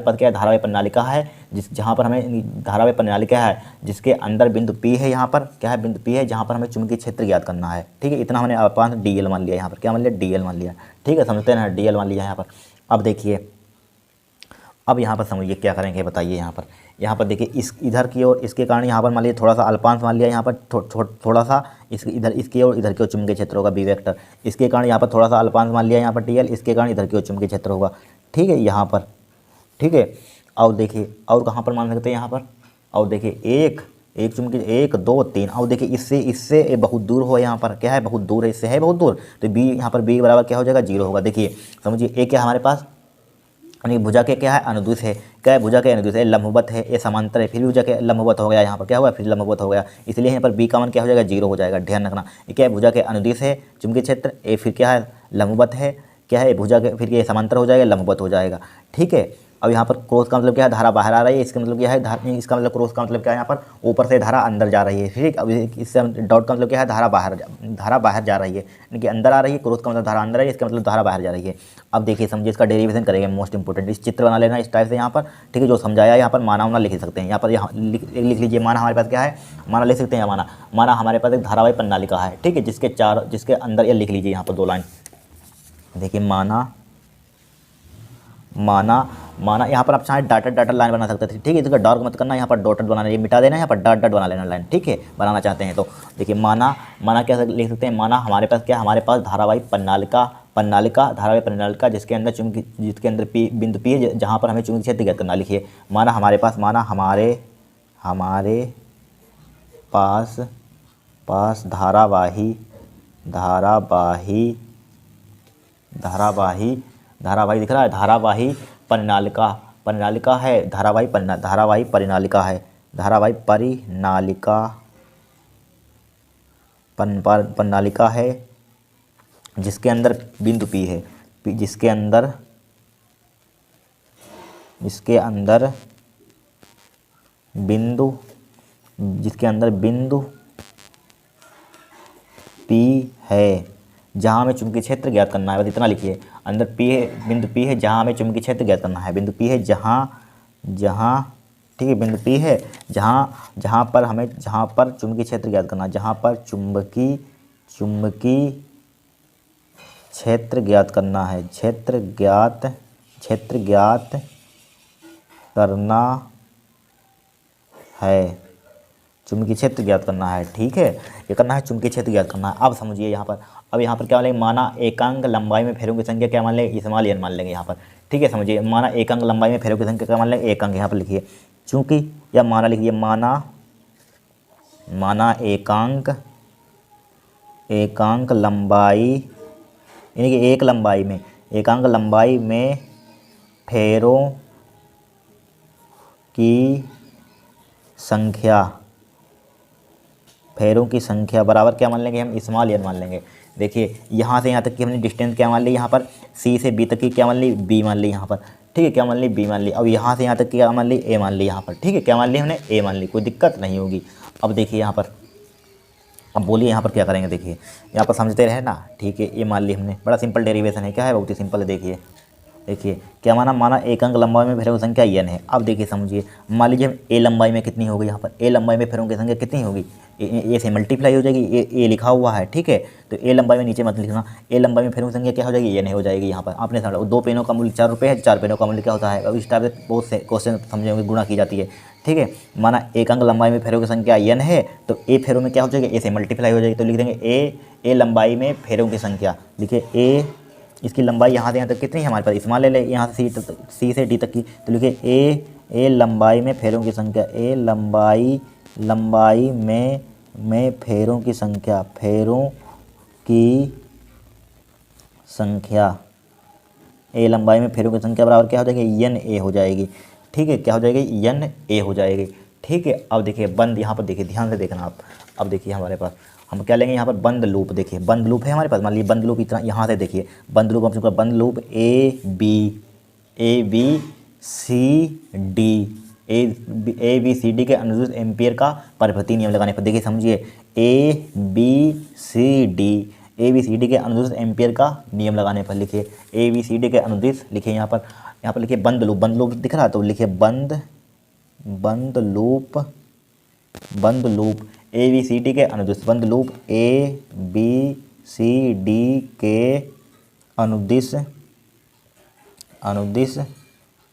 पास क्या है, धारावाही प्रणालिका है, जहाँ पर हमें धारावाही प्रणालिका है जिसके अंदर बिंदु P है, यहाँ पर क्या है, बिंदु P है जहाँ पर हमें चुंबकीय क्षेत्र ज्ञात करना है, ठीक है। इतना हमने अल्पांश DL मान लिया, यहाँ पर क्या मान लिया, DL मान लिया, ठीक है, समझते हैं, DL मान लिया यहाँ पर। अब देखिए, अब यहाँ पर समझिए क्या करेंगे, बताइए यहाँ पर देखिए, इस इधर की ओर इसके कारण यहाँ पर मान लिया थोड़ा सा अल्पांश मान लिया, यहाँ पर थोड़ा सा इधर इसकी ओर इधर की ओर चुंबकीय क्षेत्र होगा B वेक्टर, इसके कारण यहाँ पर थोड़ा सा अल्पांश मान लिया यहाँ पर TL, इसके कारण इधर की ओर चुंबकीय क्षेत्र होगा, ठीक है, यहाँ पर, ठीक है। और देखिए और कहाँ पर मान सकते हैं, यहाँ पर, और देखिए एक चुंबकीय 1 2 3, और देखिए इससे बहुत दूर हो, यहाँ पर क्या है, बहुत दूर है, इससे है बहुत दूर, तो B यहाँ पर B बराबर क्या हो जाएगा, 0 होगा। देखिए समझिए, A क्या हमारे पास, यानी भुजा के क्या है अनुदिश है, क्या है भुजा के अनुदिश है, लंबवत है, ये समांतर है, फिर भी भुजा के लंबवत हो गया, यहाँ पर क्या हुआ फिर लंबवत हो गया, इसलिए यहाँ पर बी का मान क्या हो जाएगा 0 हो जाएगा, ध्यान रखना। ये क्या है भुजा के अनुदिश है चुंबकीय क्षेत्र, ए फिर क्या है लंबवत है, क्या है भुजा के फिर ये समांतर हो जाएगा लंबवत हो जाएगा, ठीक है। अब यहाँ पर क्रॉस का मतलब क्या है धारा बाहर आ रही है, इसका मतलब क्या है इसका मतलब क्रॉस का मतलब क्या है यहाँ पर ऊपर से धारा अंदर जा रही है, ठीक। अब इससे डॉट का मतलब क्या है धारा बाहर जा रही है, यानी कि अंदर आ रही है, क्रॉस का मतलब धारा अंदर आ रही है, इसका मतलब धारा बाहर जा रही है। अब देखिए समझिए इसका डेरिवेशन करेंगे, मोस्ट इंपोर्टेंट इस चित्र बना लेना इस टाइप से यहाँ पर, ठीक है। जो समझाया यहाँ पर माना वाना लिख सकते हैं, यहाँ पर लिख लीजिए माना हमारे पास क्या है, माना लिख सकते हैं, माना हमारे पास एक धारावाही प्रणालिका है, ठीक है, जिसके अंदर ये लिख लीजिए यहाँ पर 2 लाइन, देखिए माना यहाँ पर आप चाहे डॉटेड लाइन बना सकते थे, ठीक है। इसका डार्क मत करना, यहाँ पर डॉटेड बनाना, ये मिटा देना, यहाँ पर डॉट बना लेना लाइन, ठीक है, बनाना चाहते हैं तो। देखिए माना क्या लिख सकते हैं, माना हमारे पास क्या, हमारे पास धारावाही धारावाही प्रणालिका जिसके अंदर बिंदु पी है, जहाँ पर हमें चुंबकीय क्षेत्र ज्ञात करना। लिखिए माना हमारे पास धारावाही दिख रहा है, धारावाही प्रणालिका है, धारावाही परिनालिका है, प्रणालिका है जिसके अंदर बिंदु पी है, जिसके अंदर बिंदु पी है, जहाँ हमें चुंबकीय क्षेत्र ज्ञात करना है, बस इतना लिखिए। अंदर पी है, बिंदु पी है जहाँ हमें चुंबकीय क्षेत्र ज्ञात करना है, बिंदु पी है जहाँ ठीक है, बिंदु पी है जहाँ पर चुंबकीय क्षेत्र ज्ञात करना है, जहाँ पर चुंबकीय क्षेत्र ज्ञात करना है, क्षेत्र ज्ञात करना है, चुंबकीय क्षेत्र ज्ञात करना है, ठीक है, ये करना है चुंबकीय क्षेत्र ज्ञात करना है। अब समझिए यहाँ पर, अब यहाँ पर क्या मान लेंगे, माना एकांक लंबाई में फेरों की संख्या क्या मान लेंगे, स्मॉल n मान लेंगे यहाँ पर, ठीक है। समझिए माना एकांक लंबाई में फेरों की संख्या क्या मान लेंगे, एकांक, यहाँ पर लिखिए चूंकि, या माना लिखिए माना एकांक लंबाई, यानी कि एकांक लंबाई में फेरों की संख्या बराबर क्या मान लेंगे हम, स्मॉल n मान लेंगे। देखिए यहाँ से यहाँ तक की हमने डिस्टेंस क्या मान ली, यहाँ पर C से B तक की क्या मान ली, B मान ली यहाँ पर, ठीक है, क्या मान ली, B मान ली। अब यहाँ से यहाँ तक की क्या मान ली, A मान ली यहाँ पर, ठीक है, क्या मान ली हमने, A मान ली, कोई दिक्कत नहीं होगी। अब देखिए यहाँ पर, अब बोलिए यहाँ पर क्या करेंगे, देखिए यहाँ पर समझते रहे ना, ठीक है। ये मान ली हमने, बड़ा सिंपल डेरिवेशन है, क्या है बहुत ही सिंपल है। देखिए क्या माना एकांक लंबाई में फेरों की संख्या n है। अब देखिए समझिए, मान लीजिए a लंबाई में कितनी होगी, यहाँ पर a लंबाई में फेरों की संख्या कितनी होगी, ए से मल्टीप्लाई हो जाएगी, ए लिखा हुआ है, ठीक है। तो a लंबाई में नीचे मत लिखना, a लंबाई में फेरों की संख्या क्या हो जाएगी, n हो जाएगी। यहाँ पर आपने समझा 2 पेनों का मूल्य 4 रुपये है, 4 पेनों का मूल्य क्या होता है, अब इस टाइप से बहुत से क्वेश्चन समझेंगे, गुणा की जाती है, ठीक है। माना एकांक लंबाई में फेरों की संख्या n है, तो a फेरों में क्या हो जाएगी, a से मल्टीप्लाई हो जाएगी, तो लिख देंगे a लंबाई में फेरों की संख्या, लिखिए a, इसकी लंबाई यहाँ से यहाँ तक कितनी है हमारे पास, स्मॉल ले ले, यहाँ से C से D तक की, तो लिखिए a लंबाई में फेरों की संख्या, a लंबाई में फेरों की संख्या, a लंबाई में फेरों की संख्या बराबर क्या हो जाएगी, NA हो जाएगी, ठीक है, क्या हो जाएगी, NA हो जाएगी, ठीक है। अब देखिए बंद, यहाँ पर देखिए ध्यान से देखना आप, अब देखिए हमारे पास हम क्या लेंगे, यहाँ पर बंद लूप, देखिए बंद लूप है हमारे पास, मान लीजिए बंद लूप इतना, यहाँ से देखिए बंद लूप, हम चुका बंद loop A B C D के अनुदिश एम्पियर का परिवर्ती नियम लगाने पर, देखिए समझिए ए बी सी डी के अनुदिश एम्पियर का नियम लगाने पर, लिखिए ABCD के अनुदिश, लिखिए यहाँ पर लिखिए बंद लूप दिख रहा है, तो लिखिए बंद लूप ABCD के अनुदिश, बंद लूप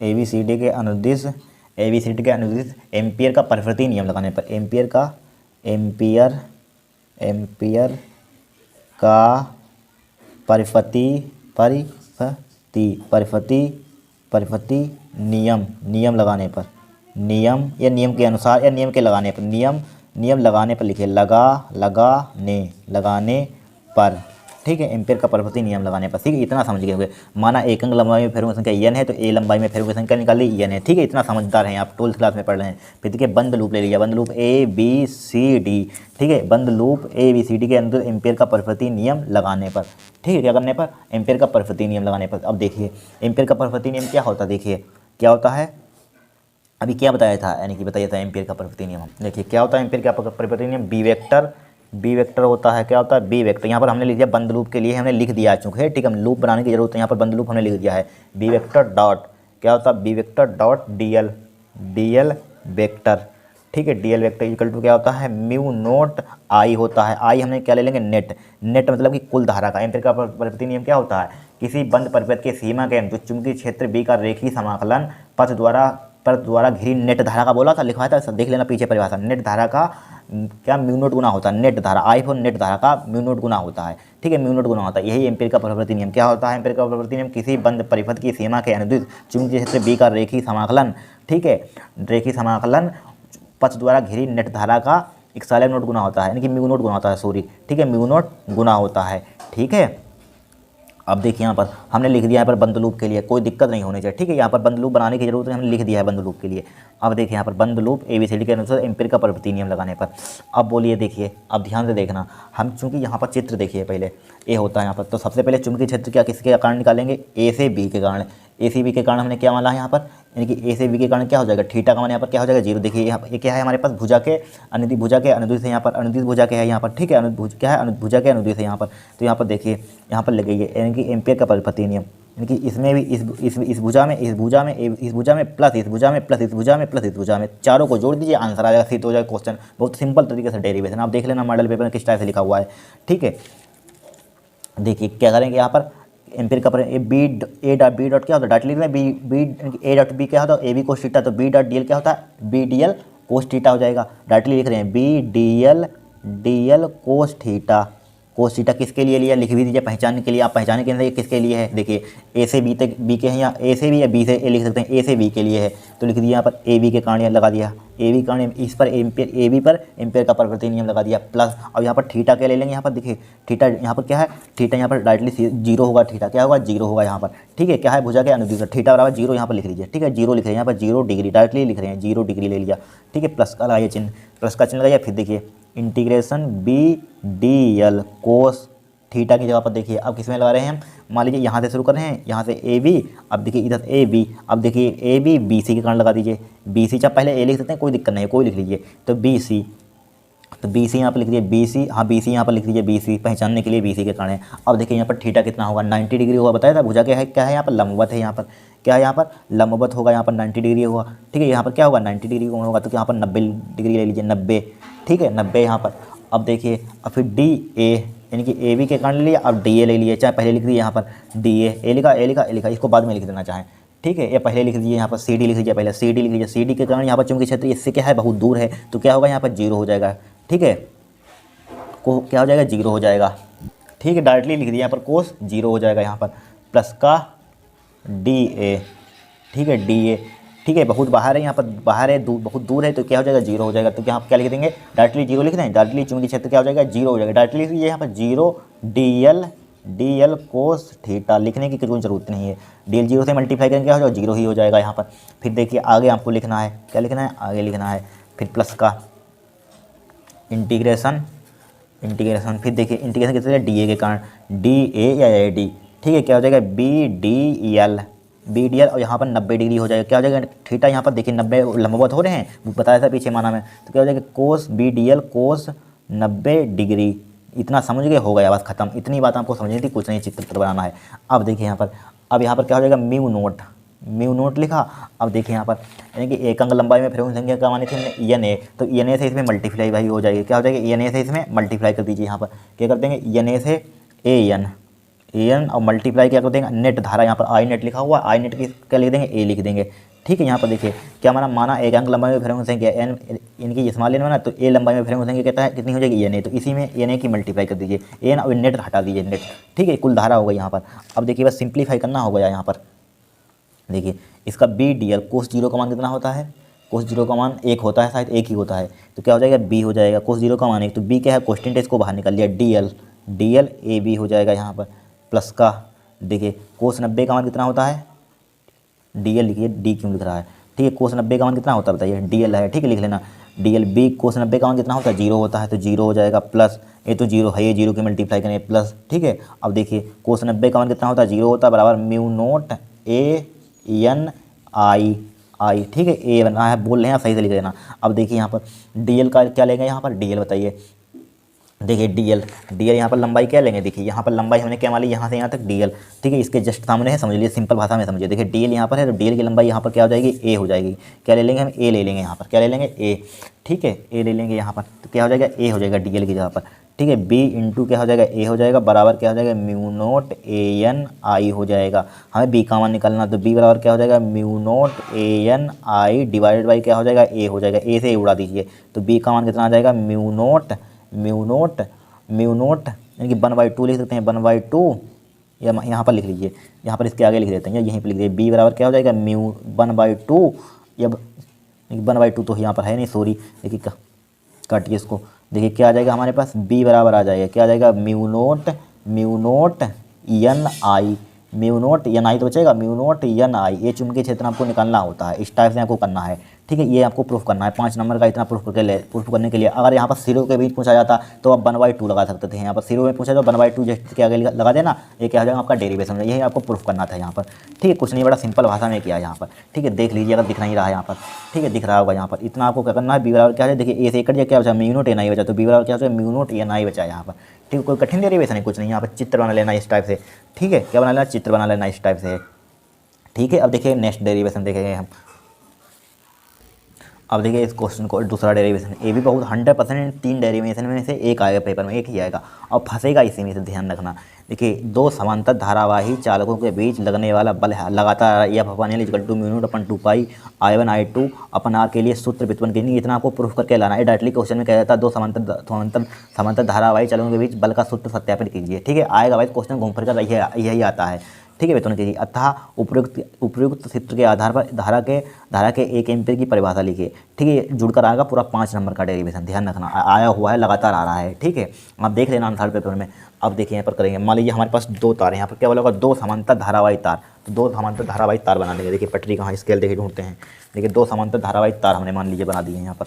ABCD के अनुदिश एम्पियर का परिवर्ती नियम लगाने पर, एम्पियर का परिवर्ती नियम लगाने पर, नियम या नियम के अनुसार या नियम के लगाने पर, नियम लगाने पर लिखिए लगाने पर, ठीक ठीक है, एम्पेयर का परिवर्ती नियम लगाने पर। ठीक है, इतना समझ गए होंगे। माना एक अंक लंबाई में फेरों की संख्या n है तो a लंबाई में फेरों की संख्या निकाल ली n है। ठीक है, इतना समझदार हैं आप, 12th क्लास में पढ़ रहे हैं। फिर देखिए बंद लूप ले लिया, बंद लूप ABCD। ठीक है, बंद लूप ABCD के अंदर एम्पेयर का परिवर्ती नियम लगाने पर। ठीक है, क्या करने पर? एम्पेयर का परिवर्ती नियम लगाने पर। अब देखिए एम्पेयर का परिवर्ती नियम क्या होता है, देखिए क्या होता है, अभी क्या बताया था, यानी कि बताया था एम्पेयर का परिवर्ती नियम। देखिए क्या होता है एम्पेयर का परिवर्ती नियम, बी वेक्टर होता है। क्या होता है? B vector. यहाँ पर हमने लिख दिया बंद लूप के लिए, हमने लिख दिया चूँकि है। ठीक है, हम लूप बनाने की जरूरत है, यहाँ पर बंद लूप हमने लिख दिया है। बी वेक्टर डॉट क्या होता है, B vector dot DL vector. ठीक है, डीएल वेक्टर इक्वल टू क्या होता है, म्यू नोट आई होता है। आई हमने क्या ले लेंगे, नेट। नेट मतलब कि कुल धारा का। एम्पेयर का परिवर्ती नियम क्या होता है, किसी बंद परिपथ की सीमा के अनुरूप चुंबकीय क्षेत्र बी का रेखीय समाकलन पथ द्वारा घिरी नेट धारा का बोला था, लिखवाया था, देख लेना पीछे परिभाषा। नेट धारा का क्या म्यू नोट गुना होता है, नेट धारा आई फोर नेट धारा का म्यू नोट गुना होता है। ठीक है, म्यू नोट गुना होता है, यही एम्पेयर का परिवर्ती नियम। क्या होता है एम्पेयर का परिवर्ती नियम, किसी बंद परिपथ की सीमा के अनुदित चुंबकीय क्षेत्र बी का रेखीय समाकलन, ठीक है, रेखीय समाकलन पथ द्वारा घिरी नेट धारा का इक्साइलेब नोट गुना होता है, यानी कि म्यू नोट गुना होता है, सॉरी। ठीक है, म्यू नोट गुना होता है। ठीक है, अब देखिए यहाँ पर हमने लिख दिया यहाँ पर बंद लूप के लिए, कोई दिक्कत नहीं होनी चाहिए। ठीक है, यहाँ पर बंद लूप बनाने की जरूरत है, हमने लिख दिया है बंद लूप के लिए। अब देखिए यहाँ पर बंद लूप ABCD के अनुसार एम्पेयर का परिवर्ती नियम लगाने पर। अब बोलिए, देखिए अब ध्यान से देखना, हम चूंकि यहाँ पर चित्र देखिए पहले ए होता है यहाँ पर, तो सबसे पहले चुंबकीय क्षेत्र क्या किसके कारण निकालेंगे, A से B के कारण। A से B के कारण हमने क्या माना है यहाँ पर, यानी कि A से B के कारण क्या हो जाएगा, थीटा का मान यहाँ पर क्या हो जाएगा, 0। देखिए यहाँ पर ये क्या है हमारे पास, भुजा के अनुदित, भुजा के अनुदित है यहाँ पर, अनुदित भुजा के है यहाँ पर। ठीक है, अनुदित क्या है, भुजा के अनुदित है यहाँ पर। तो यहाँ पर देखिए यहाँ पर लगेगी, यानी कि एम्पेयर का परिवर्ती नियम, यानी कि इसमें भी इस भुजा में, इस भुजा में, इस भुजा में प्लस इस भुजा में प्लस इस भुजा में प्लस इस भुजा में, चारों को जोड़ दीजिए, आंसर आ जाएगा, फिर तो हो जाएगा क्वेश्चन। बहुत सिंपल तरीके से डेरिवेशन, आप देख लेना मॉडल पेपर में किस टाइप से लिखा हुआ है। ठीक है, देखिए क्या करेंगे यहाँ पर एम्पेयर का ए डॉट बी डॉट क्या होता है, डायरेक्टली लिख रहे हैं बी ए डॉट बी क्या होता है, ए बी कोस थीटा, तो बी डॉट डी एल क्या होता है, B D L cos theta हो जाएगा। डायरेक्टली लिख रहे हैं B D L cos theta. Cos theta किसके लिए लिया, लिख भी दीजिए पहचानने के लिए, आप पहचाने के लिए किसके लिए है। देखिए ए से बी तक बी के हैं, या ए से बी या बी से ए लिख सकते हैं, ए से बी के लिए है तो लिख दिया यहाँ पर ए बी के कारण लगा दिया, ए बी कारण इस पर एम्पेयर, ए बी पर एम्पेयर का परिवर्ती नियम लगा दिया प्लस। अब यहाँ पर थीटा क्या ले लेंगे, यहाँ पर देखिए थीटा यहाँ पर क्या है, थीटा यहाँ पर डायरेक्टली 0 होगा, थीटा क्या होगा, 0 होगा यहाँ पर। ठीक है, क्या है, भुजा के अनुदित, थीटा बराबर 0 यहाँ पर लिख लीजिए। ठीक है, 0 लिख रहे हैं यहाँ पर, 0 डिग्री डायरेक्टली लिख रहे हैं, 0 डिग्री ले लिया। ठीक है, प्लस का लगाइए चिन्ह, प्लस का चिन्ह लगाइए। फिर देखिए integration B D L cos theta की जगह पर देखिए अब किस में लगा रहे हैं हम, मान लीजिए यहाँ से शुरू कर रहे हैं, यहाँ से ए बी, अब देखिए इधर ए बी, अब देखिए ए बी बी सी के कारण लगा दीजिए, बी सी, चाहे पहले ए लिख सकते हैं, कोई दिक्कत नहीं है, कोई लिख लीजिए, तो बी सी, तो बी सी यहाँ पर लिख दीजिए, बी सी, हाँ बी सी यहाँ पर लिख दीजिए, बी सी पहचानने के लिए बी सी के कारण है। अब देखिए यहाँ पर थीटा कितना होगा, 90 डिग्री होगा, बताया था। भुजा क्या है, क्या है यहाँ पर, लंबवत है, यहाँ पर क्या है, यहाँ पर लंबवत होगा, यहाँ पर 90 डिग्री होगा। ठीक है, यहाँ पर क्या होगा, 90 डिग्री होगा, तो यहाँ पर 90 डिग्री ले लीजिए, 90। ठीक है, 90 यहाँ पर। अब देखिए अब फिर डी ए, यानी कि ए बी के कारण ले लिया, अब डी ए ले लिए, चाहे पहले लिख दिए यहाँ पर डी ए लिखा, ए लिखा, ए लिखा, इसको बाद में लिख देना चाहें। ठीक है, ये पहले लिख दीजिए यहाँ पर सी डी लिख दीजिए, पहले सी डी लिख लीजिए, सी डी के कारण यहाँ पर चूंकि क्षेत्र इससे क्या है, बहुत दूर है, तो क्या होगा यहाँ पर 0 हो जाएगा। ठीक है, को क्या हो जाएगा, 0 हो जाएगा। ठीक है, डायरेक्टली लिख दिया यहाँ पर कोस 0 हो जाएगा यहाँ पर, प्लस का डी ए। ठीक है, डी ए, ठीक है, बहुत बाहर है यहाँ पर, बाहर है, बहुत दूर है, तो क्या हो जाएगा, 0 हो जाएगा। तो क्या आप क्या लिख देंगे, डायरेक्टली 0 लिख दें, डायरेक्टली चुंबकीय क्षेत्र क्या हो जाएगा, 0 हो जाएगा। डायरेक्टली लिख लीजिए यहाँ पर 0 डी एल कोस थीटा, लिखने की कोई जरूरत नहीं है, डी एल 0 से मल्टीप्लाई करेंगे क्या हो जाएगा, 0 ही हो जाएगा यहाँ पर। फिर देखिए आगे आपको लिखना है, क्या लिखना है, आगे लिखना है फिर प्लस का इंटीग्रेशन, फिर देखिए इंटीग्रेशन किससे, डी ए के कारण, डी ए या ए डी। ठीक है, क्या हो जाएगा, बी डी एल और यहाँ पर 90 डिग्री हो जाएगा। क्या हो जाएगा, थीटा यहाँ पर देखिए 90 लंबवत हो रहे हैं, वो बताया था पीछे माना में, तो क्या हो जाएगा, कोस बी डी एल कोस 90 डिग्री। इतना समझ गए, हो गया बस खत्म, इतनी बात आपको समझनी थी, कुछ नहीं चित्र बनाना है। अब देखिए यहाँ पर, अब यहाँ पर क्या हो जाएगा, म्यू नोट लिखा। अब देखिए यहाँ पर, यानी कि एक अंक लंबाई में फ्रेम संख्या का मानी थी हमने एन ए, तो एन ए से इसमें मल्टीप्लाई भाई हो जाएगी। क्या हो जाएगा, एन ए से इसमें मल्टीप्लाई कर दीजिए। यहाँ पर क्या कर देंगे, एन ए से एन और मल्टीप्लाई क्या कर देंगे, नेट धारा, यहाँ पर आई नेट लिखा हुआ, आई नेट की क्या लिख देंगे, ए लिख देंगे। ठीक है, यहाँ पर देखिए क्या माना एक अंक लंबाई में फ्रेम संख्या एन, इनकी स्मॉल एन माना, तो ए लंबाई में फ्रेम संख्या कहता है कितनी हो जाएगी, एन ए, तो इसी में एन ए की मल्टीप्लाई कर दीजिए, एन और नेट हटा दीजिए, नेट। ठीक है, कुल धारा होगा यहाँ पर। अब देखिए बस सिंप्लीफाई करना होगा यहाँ पर, देखिए इसका बी डी एल कोस 0 का मान कितना होता है, कोस 0 का मान 1 होता है, शायद 1 ही होता है, तो क्या हो जाएगा, बी हो जाएगा, कोस 0 का मान 1, तो बी क्या है, कोस्टेंट है, इसको बाहर निकाल लिया, D D L A B हो जाएगा यहाँ पर प्लस का, देखिए कोस 90 का मान कितना होता है, डी एल लिखिए, डी क्यों लिख रहा है, ठीक है कोस 90 का मान कितना होता है बताइए, डी एल है, ठीक है लिख लेना, डी एल बी कोस 90 का मान कितना होता है, 0 होता है, तो 0 हो जाएगा प्लस, ये तो 0 है, ये 0 के मल्टीप्लाई करें प्लस, ठीक है। अब देखिए कोस 90 का मान कितना होता है, 0 होता है, बराबर म्यू नोट ए एन आई आई, ठीक है ए बना है, बोल रहे हैं सही से लिख लेना। अब देखिए यहाँ पर डी एल का क्या लेंगे, यहाँ पर डी एल बताइए, देखिए डी एल यहाँ पर लंबाई क्या लेंगे, देखिए यहाँ पर लंबाई हमने क्या मान ली, यहाँ से यहाँ तक डी एल, ठीक है इसके जस्ट सामने है, समझ लीजिए सिंपल भाषा में समझिए, देखिए डी एल यहाँ पर है, तो डी एल की लंबाई यहाँ पर क्या हो जाएगी, ए हो जाएगी, क्या ले लेंगे हम, ए ले लेंगे यहाँ पर, क्या ले लेंगे ए, ठीक है ए ले लेंगे यहाँ पर, तो क्या हो जाएगा ए हो जाएगा डी एल की जगह पर, ठीक है बी इंटू क्या हो जाएगा ए हो जाएगा, बराबर क्या हो जाएगा म्यू नोट ए एन आई हो जाएगा, हमें बी का मान निकालना, तो बी बराबर क्या हो जाएगा mu naught A N I divided by क्या हो जाएगा ए हो जाएगा, ए से उड़ा दीजिए, तो बी का मान कितना आ जाएगा म्यू नोट यानी कि 1/2 लिख सकते हैं, 1/2 या यहाँ पर लिख लीजिए, यहाँ पर इसके आगे लिख देते हैं या यहीं पर लिख दीजिए, बी बराबर क्या हो जाएगा म्यू 1/2 या 1/2 तो यहाँ पर है नहीं, सॉरी, देखिए काटिए इसको, देखिए क्या आ जाएगा हमारे पास, बी बराबर आ जाएगा, क्या आ जाएगा म्यू नोट एन आई, म्यू नोट एन आई तो बचेगा, म्यू नोट एन आई, ये चुंबकीय क्षेत्र आपको निकालना होता है, इस टाइप से आपको करना है, ठीक है ये आपको प्रूफ करना है, 5 नंबर का इतना प्रूफ करने के लिए, अगर यहाँ पर जीरो के बीच पूछा जाता तो आप 1/2 लगा सकते थे, यहाँ पर जीरो में पूछा तो 1/2 जैसे के आगे लगा देना, ये क्या हो जाएगा आपका डेरिवेशन, यही आपको प्रूफ करना था यहाँ पर, ठीक है कुछ नहीं, बड़ा सिंपल भाषा में किया यहाँ पर, ठीक है देख लीजिए अगर दिख नहीं रहा है यहाँ पर, ठीक है दिख रहा होगा यहाँ पर, इतना आपको क्या करना है, बी बराबर क्या है, देखिए ए से कट जाए क्या बचा, म्यू नोट एन आई बचा, तो बी बराबर क्या हो म्यू नोट एन आई बचा यहाँ पर, ठीक है कोई कठिन डेरिवेशन है कुछ नहीं, यहाँ पर चित्र बना लेना इस टाइप से, ठीक है क्या बना लेना, चित्र बना लेना इस टाइप से, ठीक है। अब देखिए नेक्स्ट डेरिवेशन देखेंगे हम, अब देखिए इस क्वेश्चन को, दूसरा डेरिवेशन, ये भी बहुत 100% 3 डेरिवेशन में से एक आएगा पेपर में, एक ही आएगा और फंसेगा इसी में, से ध्यान रखना। देखिए 2 समांतर धारावाही चालकों के बीच लगने वाला बल है लगातार F upon L equal to mu naught upon 2 pi I1 I2 upon R के लिए सूत्र व्युत्पन्न कीजिए, इतना आपको प्रूफ करके लाना है, डायरेक्टली क्वेश्चन में कह जाता है 2 समांतर धारावाही चालकों के बीच बल का सूत्र सत्यापित कीजिए, ठीक है आएगा भाई क्वेश्चन घूम फिर कर यही आता है, ठीक है वेतन कीजिए, अतः उपयुक्त सूत्र के आधार पर धारा के 1 एम्पीयर की परिभाषा लिखिए, ठीक है जुड़कर आएगा पूरा 5 नंबर का डेरिवेशन, ध्यान रखना आया हुआ है, लगातार आ रहा है, ठीक है आप देख लेना थर्ड पेपर में। अब देखिए यहाँ पर करेंगे, मान लीजिए हमारे पास 2 तार हैं, यहाँ पर क्या बोला होगा 2 समांतर धारावाही तार, तो 2 समांतर धारावाही तार बना देंगे, देखिए पटरी कहाँ स्केल देखिए ढूंढते हैं, देखिए 2 समांतर धारावाही तार हमने मान लीजिए बना दिए यहाँ पर,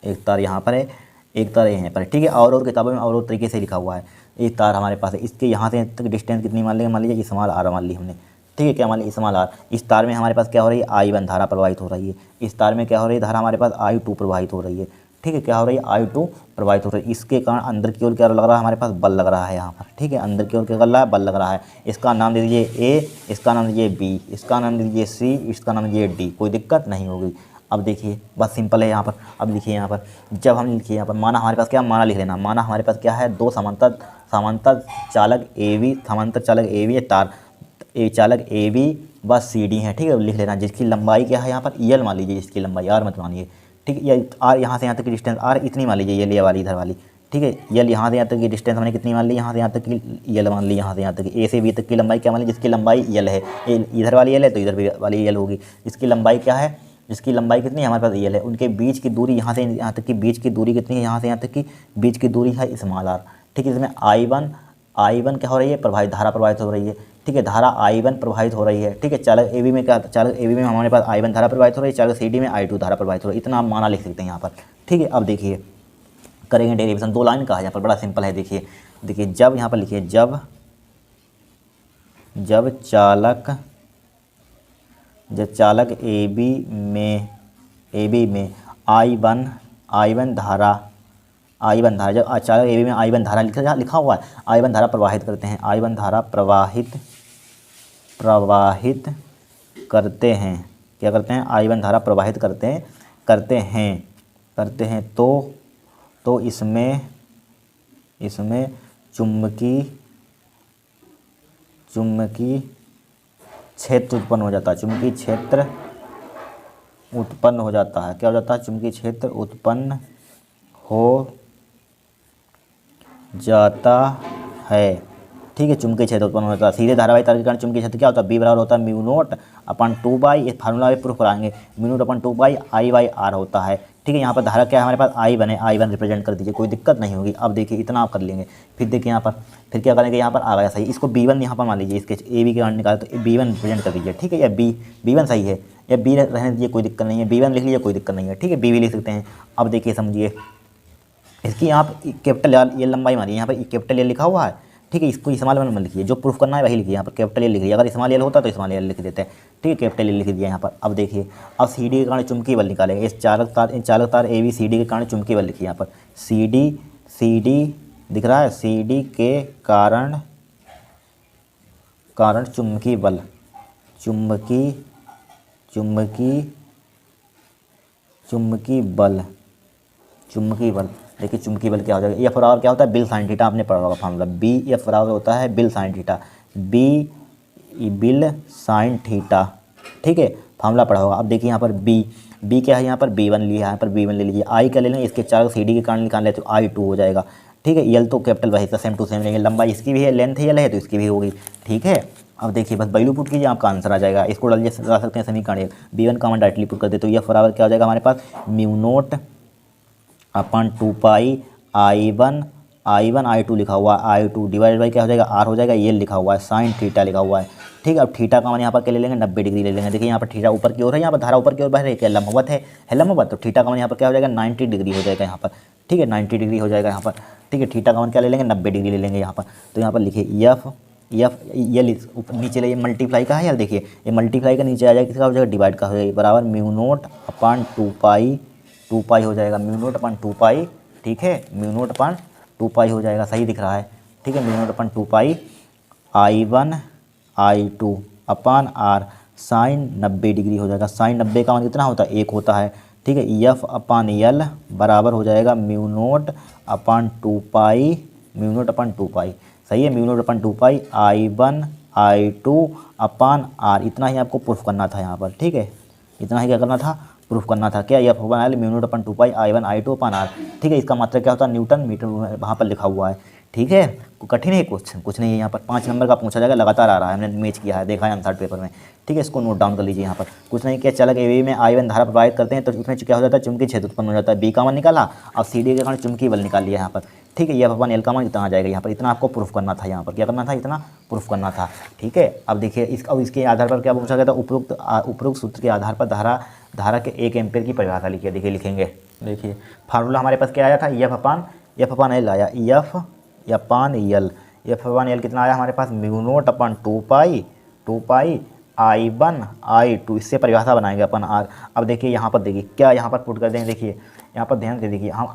एक तार यहाँ पर है, एक तार यहाँ पर, ठीक है और किताबों में और तरीके से लिखा हुआ है, एक तार हमारे पास है, इसके यहाँ से तक डिस्टेंस कितनी मान लेंगे, मान लीजिए स्मॉल आर मान ली हमने, ठीक है क्या मान लीजिए स्मॉल आर, इस तार में हमारे पास क्या हो रही है I1 धारा प्रवाहित हो रही है, इस तार में क्या हो रही है धारा हमारे पास I2 प्रवाहित हो रही है, ठीक है क्या हो रही है I2 प्रवाहित हो रही है, इसके कारण अंदर की ओर क्या लग रहा है हमारे पास बल लग रहा है यहाँ पर, ठीक है अंदर की ओर क्या लग रहा है बल लग रहा है, इसका नाम दे दीजिए A, इसका नाम दीजिए B, इसका नाम दे दीजिए C, इसका नाम दीजिए D, कोई दिक्कत नहीं होगी। अब देखिए बस सिंपल है यहाँ पर, अब लिखिए यहाँ पर, जब हम लिखिए यहाँ पर माना हमारे पास क्या, माना लिख लेना, माना हमारे पास क्या है 2 समांतर चालक ए बी तार चालक ए बी व सी डी है, ठीक है लिख लेना, जिसकी लंबाई क्या है यहाँ पर यल मान लीजिए, जिसकी लंबाई आर मत मानिए, ठीक है या आर यहाँ से यहाँ तक की डिस्टेंस आर इतनी मान लीजिए, यल ये वाली इधर वाली, ठीक है यल यहाँ से यहाँ तक की डिस्टेंस हमने कितनी मान ली, यहाँ से यहाँ तक की यल मान ली, यहाँ से यहाँ तक ए से बी तक की लंबाई क्या मान ली, जिसकी लंबाई यल है, इधर वाली यल है तो इधर भी वाली यल होगी, इसकी लंबाई क्या है, जिसकी लंबाई कितनी है हमारे पास यल है, उनके बीच की दूरी यहाँ से यहाँ तक की बीच की दूरी कितनी है, यहाँ से यहाँ तक की बीच की दूरी है स्मॉल आर, ठीक है इसमें I1 क्या हो रही है प्रवाहित, धारा प्रवाहित हो रही है, ठीक है धारा I1 प्रवाहित हो रही है, ठीक है चालक ए बी में क्या, चालक ए बी में हमारे पास I1 धारा प्रवाहित हो रही है, चालक सी डी में I2 धारा प्रवाहित हो रही है, इतना आप माना लिख सकते हैं यहाँ पर, ठीक है। अब देखिए करेंगे डेरिवेशन, 2 लाइन का है यहाँ पर, बड़ा सिंपल है, देखिए जब यहाँ पर लिखिए जब चालक ए बी में I1 धारा जब चालक ए बी में I1 धारा लिखा हुआ है, I1 धारा प्रवाहित करते हैं, I1 धारा प्रवाहित करते हैं, क्या करते हैं I1 धारा प्रवाहित करते हैं तो इसमें चुंबकीय क्षेत्र उत्पन्न हो जाता है, चुंबकीय क्षेत्र उत्पन्न हो जाता है, क्या हो जाता है चुंबकीय क्षेत्र उत्पन्न हो जाता है, ठीक है, चुंबकीय क्षेत्र उत्पन्न होता है। सीधे धारावाही तार के कारण चुंबकीय क्षेत्र क्या होता है, बी बराबर होता है म्यू नोट अपन 2/, ये फार्मूला भी प्रूफ कराएंगे, म्यू नोट अपन 2/, I/R होता है। ठीक है, यहाँ पर धारा क्या है हमारे पास, I1 है, I1 रिप्रेजेंट कर दीजिए, कोई दिक्कत नहीं होगी। अब देखिए इतना आप कर लेंगे, फिर देखिए यहाँ पर फिर क्या करेंगे, यहाँ पर आ गया सही, इसको B1 यहाँ पर मान लीजिए, इसके AB के कारण निकाले तो B1 रिप्रेजेंट कर दीजिए। ठीक है, या B1 सही है या B रहने दीजिए, कोई दिक्कत नहीं है, B1 लिख लीजिए, कोई दिक्कत नहीं है। ठीक है, B भी लिख सकते हैं। अब देखिए समझिए, इसकी आप कैपिटल L लंबाई मारिए, यहाँ पर कैपिटल L लिखा हुआ है। ठीक है, इसको स्मॉल में लिखिए, जो प्रूफ करना है वही लिखिए, यहाँ पर कैपिटल L लिख लीजिए, अगर स्मॉल L होता तो स्मॉल L लिख देते हैं। ठीक है, कैपिटल L लिख दिया यहाँ पर। अब देखिए, अब CD के कारण चुंबकीय बल निकालेंगे, इस चालक तार ABCD के कारण चुंबकीय बल लिखिए यहाँ पर, CD दिख रहा है, CD के कारण चुंबकीय बल, चुंबकीय बल। देखिए चुंबकीय बल क्या हो जाएगा, F बराबर क्या होता है, बिल साइन थीटा, आपने पढ़ा होगा फार्मूला, BF बराबर होता है bill sine theta, bill sine theta. ठीक है, फार्मूला पढ़ा होगा। अब देखिए यहाँ पर B क्या है, यहाँ पर B1 लिया है, यहाँ पर B1 ले लीजिए। I क्या ले लेंगे, इसके चारों CD के कारण निकाल ले तो I2 हो जाएगा। ठीक है, L तो कैपिटल वही सेम टू सेम लेंगे, लंबाई इसकी भी है, लेंथ L है तो इसकी भी होगी। ठीक है, अब देखिए बस वैल्यू पुट कीजिए, आपका आंसर आ जाएगा। इसको डालिए, लगा सकते हैं समीकरण, B1 कॉमन डायरेक्टली पुट कर दे तो F बराबर क्या हो जाएगा हमारे पास, म्यू नोट अपन 2π I1 I2 लिखा हुआ है, I2 डिवाइड बाई क्या हो जाएगा, R हो जाएगा, ये लिखा हुआ है साइन थीटा लिखा हुआ है। ठीक है, अब थीटा का मान यहाँ पर क्या ले लेंगे, 90 डिग्री ले लेंगे। देखिए यहाँ पर थीटा ऊपर की ओर है, यहाँ पर धारा ऊपर की ओर बह रही है, क्या लंबवत है लंबवत, तो थीटा का मान यहाँ पर क्या हो जाएगा, 90 डिग्री हो जाएगा यहाँ पर। ठीक है, 90 डिग्री हो जाएगा यहाँ पर। ठीक है, थीटा का मान क्या ले लेंगे, 90 डिग्री ले लेंगे यहाँ पर। तो यहाँ पर लिखिए F ये नीचे ले, मल्टीप्लाई का है यार, देखिए ये मल्टीप्लाई का नीचे आ जाएगा, किसका हो जाएगा, डिवाइड का हो जाएगा, बराबर म्यू नोट अपन 2π हो जाएगा, म्यू नोट अपन 2π। ठीक है, म्यू नोट अपन 2π हो जाएगा, सही दिख रहा है। ठीक है, म्यू नोट अपन 2π I1 I2 अपन R साइन 90 डिग्री हो जाएगा। साइन 90 का मान कितना होता है, 1 होता है। ठीक है, F अपन L बराबर हो जाएगा म्यू नोट अपन 2π, सही है, म्यू नोट अपन 2π I1 I2 अपन R। इतना ही आपको प्रूफ करना था यहाँ पर। ठीक है, इतना ही क्या करना था, प्रूफ करना था। क्या, F अपन L म्यू नोट अपन 2π I1 I2 अपन R। ठीक है, इसका मात्रा क्या होता है, न्यूटन मीटर वहाँ पर लिखा हुआ है। ठीक है, कठिन है कुछ नहीं है, यहाँ पर 5 नंबर का पूछा जाएगा, लगातार आ रहा है, हमने मैच किया है, देखा है आंसर पेपर में। ठीक है, इसको नोट डाउन कर लीजिए यहाँ पर। कुछ नहीं किया, चालक AB में I1 धारा प्रवाहित करते हैं तो उसमें क्या हो जाता है, चुंबकीय क्षेत्र उत्पन्न हो जाता है। B का मान निकाला, अब CD के कारण चुंबकीय बल निकाल लिया यहाँ पर। ठीक है, F अपन L का मान कितना आ जाएगा यहाँ पर, इतना आपको प्रूफ करना था, यहाँ पर क्या करना था, इतना प्रूफ करना था। ठीक है, अब देखिए इसके आधार पर क्या पूछा गया था, उपरोक्त सूत्र के आधार पर धारा के 1 एम्पीयर की परिभाषा लिखिए। देखिए लिखेंगे, देखिए फार्मूला हमारे पास क्या आया था, F अपन L आया, F अपन L कितना आया हमारे पास, म्यू नोट अपन 2π I1 I2, इससे परिभाषा बनाएंगे अपन R। अब देखिए यहाँ पर, देखिए क्या यहाँ पर पुट कर देंगे, देखिए यहाँ पर ध्यान से देखिए, हम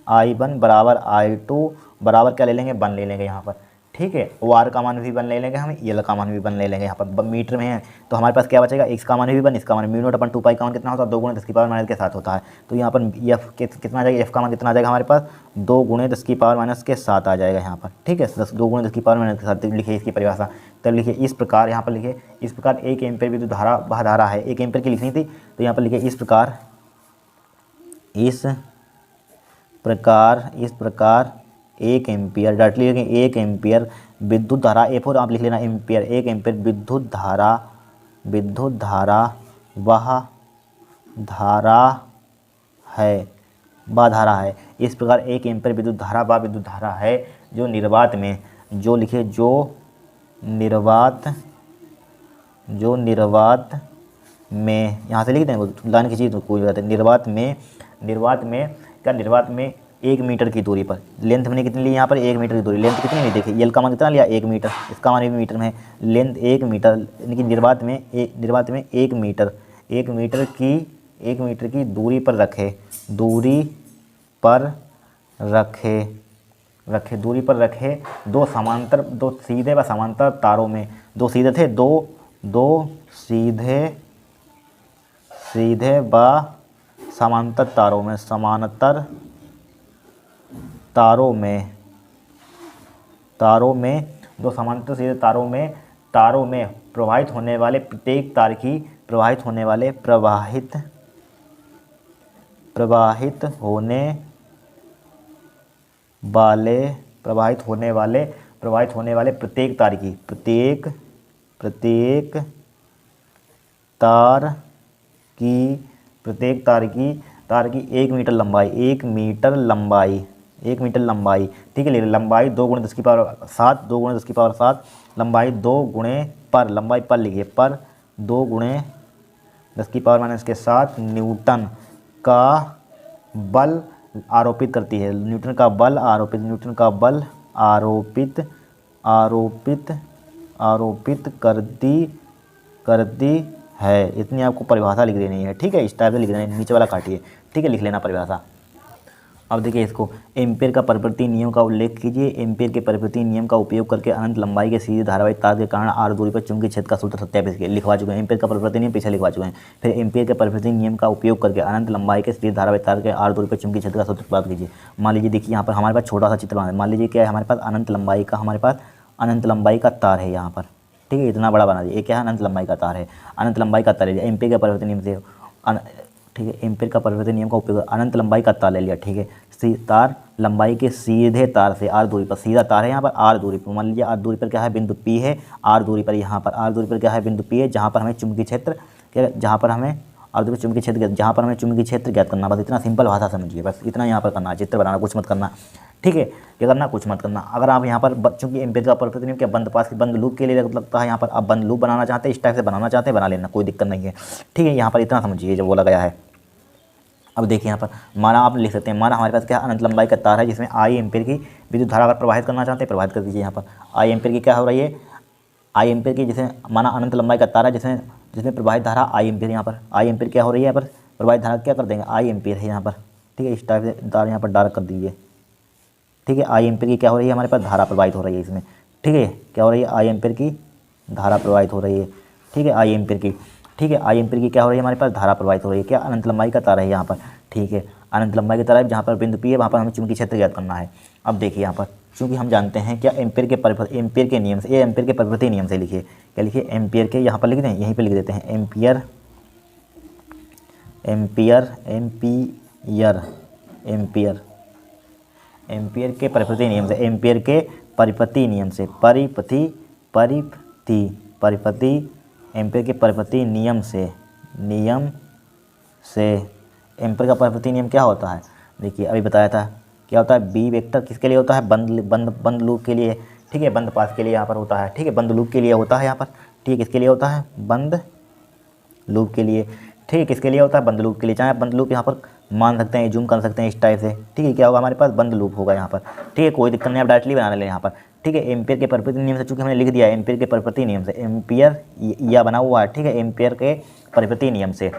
I1 बराबर I2 बराबर क्या ले लेंगे, 1 ले लेंगे यहाँ पर। ठीक है, R का मान भी 1 ले लेंगे, हम L का मान भी 1 ले लेंगे। यहाँ पर मीटर में है तो हमारे पास क्या बचेगा, X का मान भी 1, इसका मान, म्यू नोट अपन 2π का मान कितना होता है, 2 × 10 की पावर माइनस के साथ होता है। तो यहाँ पर F कितना आ जाएगा, F का मान कितना आ जाएगा हमारे पास, 2 × 10 की पावर माइनस के 7 आ जाएगा यहाँ पर। ठीक है, 2 × 10 की पावर माइनस के साथ लिखिए इसकी परिभाषा। तब लिखिए इस प्रकार, यहाँ पर लिखिए इस प्रकार 1 एम्पीयर विद्युत धारा, वह धारा है 1 एम्पीयर की लिखनी थी, तो यहाँ पर लिखिए इस प्रकार 1 एम्पीयर, डायरेक्टली लिखेंगे 1 एम्पीयर विद्युत धारा, F आप लिख लेना एम्पीयर, 1 एम्पीयर विद्युत धारा वह धारा है। इस प्रकार 1 एम्पीयर विद्युत धारा वह विद्युत धारा है जो निर्वात में, जो लिखे जो निर्वात में, यहाँ से लिख दें लाइन खींचिए तो कोई बात है, निर्वात में 1 मीटर की दूरी पर, लेंथ मैंने कितनी ली यहाँ पर, 1 मीटर की दूरी, लेंथ कितनी ली, देखिए L का मान कितना लिया, 1 मीटर, इसका मान भी मीटर में है, लेंथ 1 मीटर, यानी कि निर्वात में 1 मीटर की दूरी पर रखे दो सीधे व समांतर तारों में, दो सीधे व समांतर तारों में प्रवाहित होने वाले प्रत्येक तार की प्रवाहित होने वाले प्रवाहित होने वाले प्रत्येक तार की 1 मीटर लंबाई, ठीक है। लंबाई 2 × 10⁻7 लंबाई 2 लंबाई पर लिखिए, पर 2 × 10⁻⁷ न्यूटन का बल आरोपित करती है। न्यूटन का बल आरोपित करती है। इतनी आपको परिभाषा लिख देनी है, ठीक है। इस टाइप से लिख देना है, नीचे वाला काटिए, ठीक है, लिख लेना परिभाषा। अब देखिए इसको, एम्पीयर का परिवर्ती नियम का उल्लेख कीजिए। एम्पीयर के परिवर्ती नियम का उपयोग करके अनंत लंबाई के सीधे धारावाही तार के कारण r दूरी पर चुंबकीय क्षेत्र का सूत्र सत्यापित कीजिए। लिखवा चुके हैं, एम्पीयर का परिवर्ती नियम पीछे लिखवा चुके हैं। फिर एम्पीयर के परिवर्ती नियम का उपयोग करके अनंत लंबाई के सीधे धारावाही तार के r दूरी पर चुंबकीय क्षेत्र का सूत्र प्राप्त कीजिए। मान लीजिए, देखिए यहाँ पर हमारे पास छोटा सा चित्र बना है। मान लीजिए क्या है, हमारे पास अनंत लंबाई का तार है यहाँ पर, ठीक है। इतना बड़ा बना दीजिए, ये क्या है, अनंत लंबाई का तार है। अनंत लंबाई का तार ले लिया, एम्पीयर के परिवर्ती नियम से, ठीक है। एम्पीयर का परिवर्ती नियम का उपयोग, अनंत लंबाई का तार ले लिया, ठीक है। तार लंबाई के सीधे तार से r दूरी पर, सीधा तार है यहाँ पर r दूरी पर, मान लीजिए r दूरी पर क्या है, बिंदु P है। r दूरी पर यहाँ पर r दूरी पर क्या है, बिंदु P है, जहाँ पर हमें चुंबकीय क्षेत्र जहाँ पर हमें चुंबकीय क्षेत्र ज्ञात करना। बस इतना सिंपल भाषा समझिए, बस इतना यहाँ पर करना, चित्र बनाना कुछ मत करना, ठीक है। क्या करना, कुछ मत करना। अगर आप यहाँ पर चूंकि एम्पीयर का परिवर्ती नियम क्या बंद लूप के लिए लगता है, यहाँ पर आप बंद लूप बनाना चाहते हैं, इस टाइप से बनाना चाहते हैं, बना लेना, कोई दिक्कत नहीं है, ठीक है। यहाँ पर इतना समझिए जो बोला गया है। अब देखिए यहाँ पर माना आप लिख सकते हैं, माना हमारे पास क्या अनंत लंबाई का तार है जिसमें आई एम्पीयर की विद्युत धारा अगर प्रवाहित करना चाहते हैं, प्रवाहित कर दीजिए। यहाँ पर आई एम्पीयर की क्या हो रही है, आई एम्पीयर की, जिसमें माना अनंत लंबाई का तार है जिसमें प्रवाहित धारा आई एम्पीयर, यहाँ पर आई एम्पीयर क्या हो रही है, यहाँ पर प्रवाहित धारा क्या कर देंगे, आई एम्पीयर है यहाँ पर, ठीक है। इस टाइप से तार यहाँ पर डार्क कर दीजिए, ठीक है। आई एम्पीयर की क्या हो रही है, हमारे पास धारा प्रवाहित हो रही है इसमें, ठीक है। क्या हो रही है, आई एम्पीयर की धारा प्रवाहित हो रही है, ठीक है। आई एम्पीयर की, ठीक है। आई एम्पीयर की क्या हो रही है, हमारे पास धारा प्रवाहित हो रही है, क्या अनंत लंबाई का तार है यहाँ पर, ठीक है। अनंत लंबाई की तार है, जहाँ पर बिंदु P है वहाँ पर हमें चुंबकीय क्षेत्र ज्ञात करना है। अब देखिए यहाँ पर, चूँकि हम जानते हैं क्या एम्पीयर के परिवर्ती नियम से लिखिए, क्या लिखिए, एम्पीयर के, यहाँ पर लिख दें, यहीं पर लिख देते हैं, एम्पीयर के परिवर्ती नियम से, एम्पीयर के परिपति नियम से, एम्पीयर के परिपति नियम से एम्पीयर का परिपति नियम क्या होता है, देखिए अभी बताया था, क्या होता है, बी वेक्टर किसके लिए होता है, बंद लूप के लिए, ठीक है। बंद पाथ के लिए यहाँ पर होता है, ठीक है। बंद लूप के लिए होता है यहाँ पर, ठीक है। किसके लिए होता है, बंद लूप के लिए, ठीक है। किसके लिए होता है, बंद लूप के लिए। चाहे बंद लूप यहाँ पर मान सकते हैं, जूम कर सकते हैं इस टाइप से, ठीक है। क्या होगा, हमारे पास बंद लूप होगा यहाँ पर, ठीक है। कोई दिक्कत नहीं, आप डायरेक्टली बना लें यहाँ पर, ठीक है। एम्पीयर के परिपति नियम से, चूँकि हमने लिख दिया है एम्पीयर के परिपति नियम से, एम्पीयर या बना हुआ है, ठीक है। एम्पीयर के परिपति नियम से,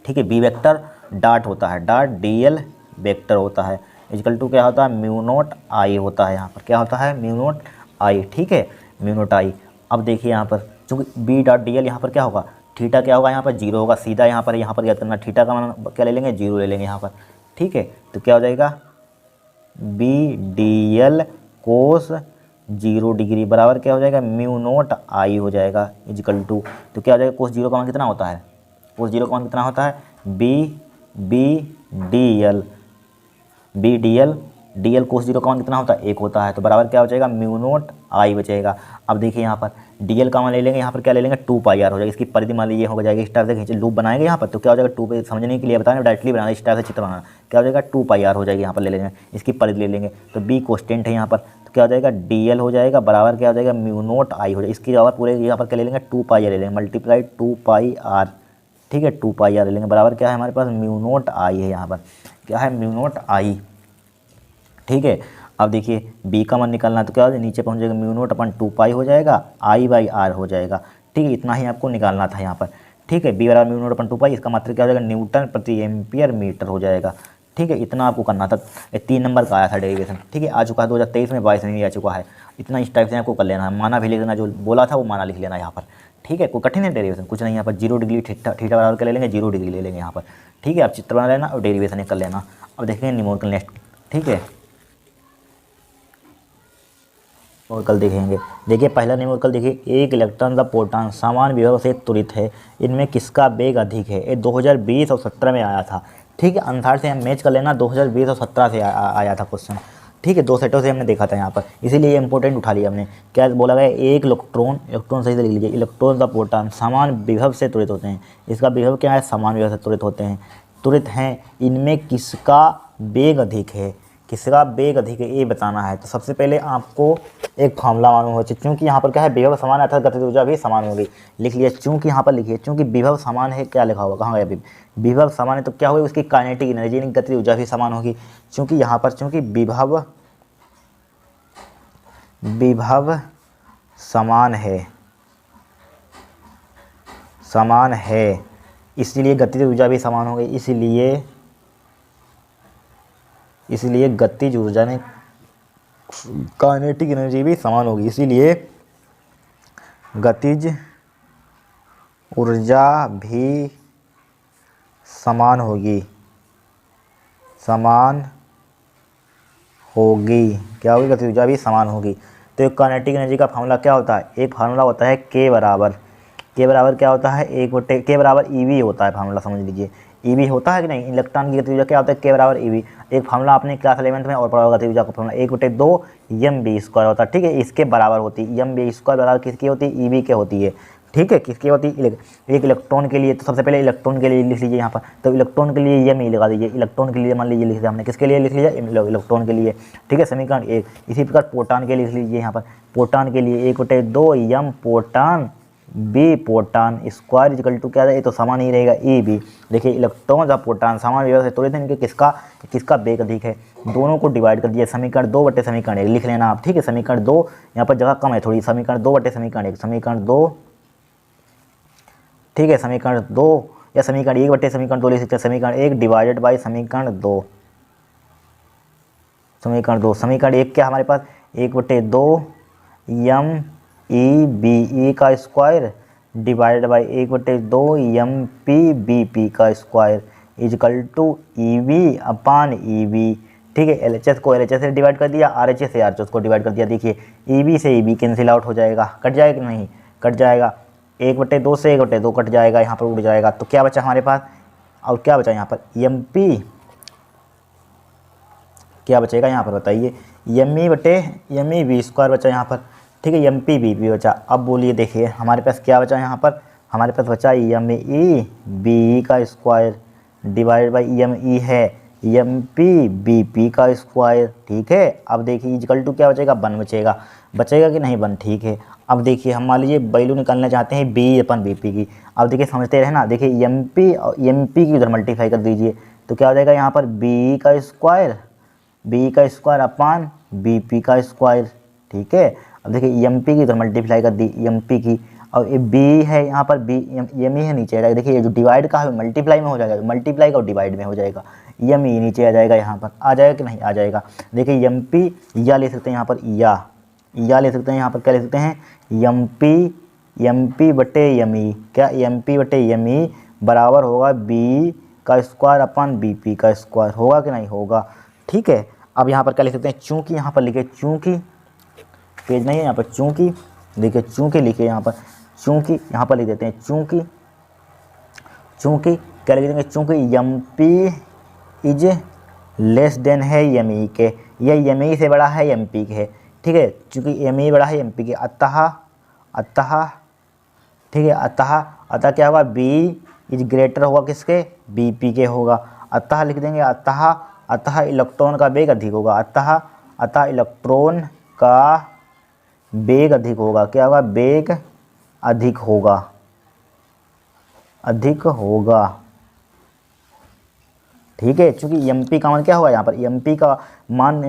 ठीक है। बी वेक्टर डॉट होता है, डॉट DL वेक्टर होता है, इक्वल टू क्या होता है, म्यू नॉट I होता है। यहाँ पर क्या होता है, म्यू नॉट I, ठीक है, म्यू नॉट I। अब देखिए यहाँ पर, चूँकि B डॉट DL यहाँ पर क्या होगा, थीटा क्या होगा, यहाँ पर 0 होगा, सीधा यहाँ पर याद करना, थीटा का मान क्या ले लेंगे, 0 ले लेंगे यहाँ पर, ठीक है। तो क्या हो जाएगा, BDL कोस 0 डिग्री बराबर क्या हो जाएगा, म्यू नॉट I हो जाएगा, इक्वल टू, तो क्या हो जाएगा, कोस 0 का मान कितना होता है, कोस 0 का मान कितना होता है, DL कोस 0 का मान कितना होता है, 1 होता है, तो बराबर क्या हो जाएगा, म्यू नॉट I बचेगा। अब देखिए यहाँ पर DL का मान ले लेंगे, यहाँ पर क्या ले लेंगे, 2πr हो जाएगा, इसकी परिधि मान लीजिए हो जाएगी, इस टाइप से खींचे लूप बनाएंगे यहाँ पर, तो क्या हो जाएगा, 2 पे समझने के लिए बताना, डायरेक्टली बनाना, इस टाइप से चित्र बनाना, क्या हो जाएगा, 2πr हो जाएगी, यहाँ पर ले लेंगे, इसकी परिधि ले लेंगे, तो B कॉन्स्टेंट है यहाँ पर, तो क्या हो जाएगा, DL हो जाएगा बराबर क्या हो जाएगा, म्यू नॉट I हो जाएगा, इसकी बराबर पूरे यहाँ पर क्या ले लेंगे, 2πr ले लेंगे, मल्टीप्लाई 2πr, ठीक है, 2πr ले लेंगे, बराबर क्या है हमारे पास, म्यू नॉट I है, यहाँ पर क्या है, म्यू नॉट I, ठीक है। अब देखिए B का मान निकालना, तो क्या हो जाएगा, नीचे पहुंच जाएगा, म्यू नॉट अपन 2π हो जाएगा, I/r हो जाएगा, ठीक है। इतना ही आपको निकालना था यहाँ पर, ठीक है। B बराबर म्यू नॉट अपन 2π, इसका मात्रा क्या हो जाएगा, न्यूटन प्रति एम्पियर मीटर हो जाएगा, ठीक है। इतना आपको करना था, 3 नंबर का आया था डेरिवेशन, ठीक है। आ चुका है 2023 में, 22 में भी आ चुका है, इतना इस टाइप से आपको कर लेना है, माना भी लिख लेना, जो बोला था वो माना लिख लेना यहाँ पर, ठीक है। कोई कठिन है डेरिवेशन, कुछ नहीं, यहाँ पर 0 डिग्री थीटा बराबर कर ले लेंगे, 0 डिग्री ले लेंगे यहाँ पर, ठीक है। आप चित्र बना लेना और डेरिवेशन कर लेना। अब देखेंगे न्यूमेरिकल नेक्स्ट, ठीक है, और कल देखेंगे। देखिए पहला न्यूमेरिकल देखिए, एक इलेक्ट्रॉन द प्रोटॉन समान विभव से त्वरित है, इनमें किसका वेग अधिक है। ये 2020 और 17 में आया था, ठीक है। आंसर से हम मैच कर लेना, 2020 और 17 से आया था क्वेश्चन, ठीक है, 2 सेटों से हमने देखा था यहाँ पर, इसीलिए इंपॉर्टेंट उठा लिया हमने। क्या बोला गया, एक इलेक्ट्रॉन सही से लिख लीजिए, इलेक्ट्रॉन का प्रोटॉन समान विभव से त्वरित होते हैं। इसका विभव क्या है, समान विभव से त्वरित होते हैं, त्वरित हैं। इनमें किसका वेग अधिक है, किसका वेग अधिक है ये बताना है। तो सबसे पहले आपको एक फार्मूला मालूम हो चाहिए, क्योंकि यहाँ पर क्या है, विभव समान है अर्थात गतिज ऊर्जा भी समान होगी। लिख लिया, चूँकि यहाँ पर लिखिए, चूँकि विभव समान है, क्या लिखा होगा, कहाँ गया विभव समान है, तो क्या होगा, उसकी काइनेटिक एनर्जी यानी गतिज ऊर्जा भी समान होगी। चूँकि यहाँ पर चूँकि विभव समान है इसलिए गतिज ऊर्जा भी समान हो गई, इसलिए गतिज ऊर्जा ने काइनेटिक एनर्जी भी समान होगी, इसीलिए गतिज ऊर्जा भी समान होगी, क्या होगी, गतिज ऊर्जा भी समान होगी। तो एक काइनेटिक एनर्जी का फार्मूला क्या होता है, एक फार्मूला होता है के बराबर क्या होता है, के बराबर ईवी होता है फार्मूला, समझ लीजिए। ईवी होता है कि नहीं, इलेक्ट्रॉन की गतिज ऊर्जा क्या होता है, के बराबर ईवी। एक फार्मूला आपने क्लास 11 में और पढ़ा होगा, गतिज ऊर्जा का फार्मूला 1/2 mv² होता है, ठीक है, इसके बराबर होती है। mv² बराबर किसकी होती है, ईवी के होती है, ठीक है, किसकी होती है, एक इलेक्ट्रॉन के लिए। तो सबसे पहले इलेक्ट्रॉन के लिए लिख लीजिए यहाँ पर, तो इलेक्ट्रॉन के लिए एम ई लगा दीजिए, इलेक्ट्रॉन के लिए मान लीजिए लिख दिया हमने, किसके लिए लिख लिया, इलेक्ट्रॉन के लिए, ठीक है, समीकरण 1। इसी प्रकार प्रोटॉन के लिए लिख लीजिए यहाँ पर, प्रोटॉन के लिए 1/2 m proton B proton square equal to क्या है, ये तो समान ही रहेगा ई बी। देखिए इलेक्ट्रॉन और प्रोटॉन समान विभव से त्वरित हैं, इनके किसका वेग अधिक है, दोनों को डिवाइड कर दिया, समीकरण 2 बटे समीकरण 1 लिख लेना आप, ठीक है, समीकरण 2 यहाँ पर जगह कम है थोड़ी, समीकरण 2 बटे समीकरण 1, समीकरण 2, ठीक है, समीकरण 2 या समीकरण 1 बटे समीकरण 2 लिख सकते हैं, समीकरण 1 डिवाइडेड बाई समीकरण 2, समीकरण 1 क्या हमारे पास 1/2 m ई बी ई का square divided by 1/2 m p B P का square equal to E V upon E B, ठीक है। LHS को LHS से डिवाइड कर दिया, RHS से RHS को डिवाइड कर दिया। देखिए ई बी से ई बी कैंसिल आउट हो जाएगा, कट जाएगा कि नहीं, कट जाएगा, 1/2 से 1/2 कट जाएगा, यहाँ पर उड़ जाएगा। तो क्या बचा हमारे पास, और क्या बचा यहाँ पर एम पी, क्या बचेगा यहाँ पर बताइए, एम ई बी स्क्वायर बचा यहाँ पर, ठीक है, एम पी बी पी बचा। अब बोलिए देखिए हमारे पास क्या बचा यहाँ पर, हमारे पास बचा एम ई बी का square divided by M E है एम पी बी पी का स्क्वायर, ठीक है। अब देखिए इजकल टू क्या बचेगा, 1 बचेगा कि नहीं 1, ठीक है। अब देखिए हम मान लीजिए वैल्यू निकालना चाहते हैं बी अपन बी पी की। अब देखिए समझते रहे ना, देखिए एम पी और एम पी की उधर मल्टीप्लाई कर दीजिए, तो क्या हो जाएगा यहाँ पर बी का स्क्वायर अपान बी पी का स्क्वायर, ठीक है। अब देखिए एम पी की उधर मल्टीप्लाई कर दी एम पी की, और ये बी है यहाँ पर बी एम ई है नीचे आ जाएगा। देखिए ये जो डिवाइड का है मल्टीप्लाई में हो जाएगा, मल्टीप्लाई का और डिवाइड में हो जाएगा, एम ई नीचे आ जाएगा, यहाँ पर आ जाएगा कि नहीं आ जाएगा। देखिए एम पी या ले सकते हैं यहाँ पर या ले सकते हैं, यहाँ पर क्या ले सकते हैं एम पी बटे एम ई, क्या एम पी बटे एम ई बराबर होगा बी का स्क्वायर अपन बी पी का स्क्वायर, होगा कि नहीं होगा, ठीक है। अब यहाँ पर क्या लिख सकते हैं, चूँकि यहाँ पर लिखे, चूँकि पेज नहीं है यहाँ पर, चूँकि देखिए चूँकि लिखिए यहाँ पर, चूँकि यहाँ पर लिख देते हैं चूँकि क्या लिख देंगे, चूँकि M P is less than है एम ई के, यह एम ई से बड़ा है एम पी के है, ठीक है, चूँकि एम ई बड़ा है एम पी के, अतः ठीक है, अतः क्या होगा, बी इज ग्रेटर होगा किसके, बी पी के होगा। अतः लिख देंगे, अतः इलेक्ट्रॉन का वेग अधिक होगा, अतः इलेक्ट्रॉन का वेग अधिक होगा, क्या होगा, वेग अधिक होगा, ठीक है। चूँकि एम पी का मान क्या होगा, यहाँ पर एम पी का मान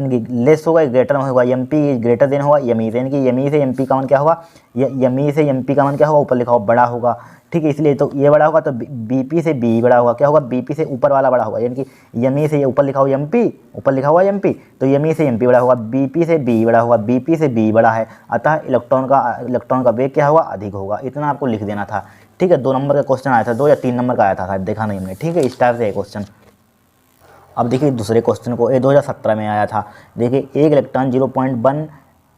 लेस होगा, ग्रेटर में होगा, एम पी ग्रेटर देन होगा एम ई से, यानी कि एम ई से एम पी का मान क्या होगा, एम ई से एम पी का मान क्या होगा, ऊपर लिखा होगा बड़ा होगा, ठीक है। इसलिए तो ये बड़ा होगा तो बी पी से बी बड़ा होगा, क्या होगा, बी पी से ऊपर वाला बड़ा होगा, यानी कि एम ई से ये ऊपर लिखा हुआ एम पी, ऊपर लिखा हुआ एम पी, तो एम ई से एम पी बड़ा होगा, बी पी से बी बड़ा होगा, बी पी से बी बड़ा है, अतः इलेक्ट्रॉन का वेग क्या होगा, अधिक होगा। इतना आपको लिख देना था, ठीक है। 2 नंबर का क्वेश्चन आया था, 2 या 3 नंबर का आया था, देखा नहीं हमने, ठीक है, इस टाइप से क्वेश्चन। अब देखिए दूसरे क्वेश्चन को, ये 2017 में आया था। देखिए एक इलेक्ट्रॉन 0.1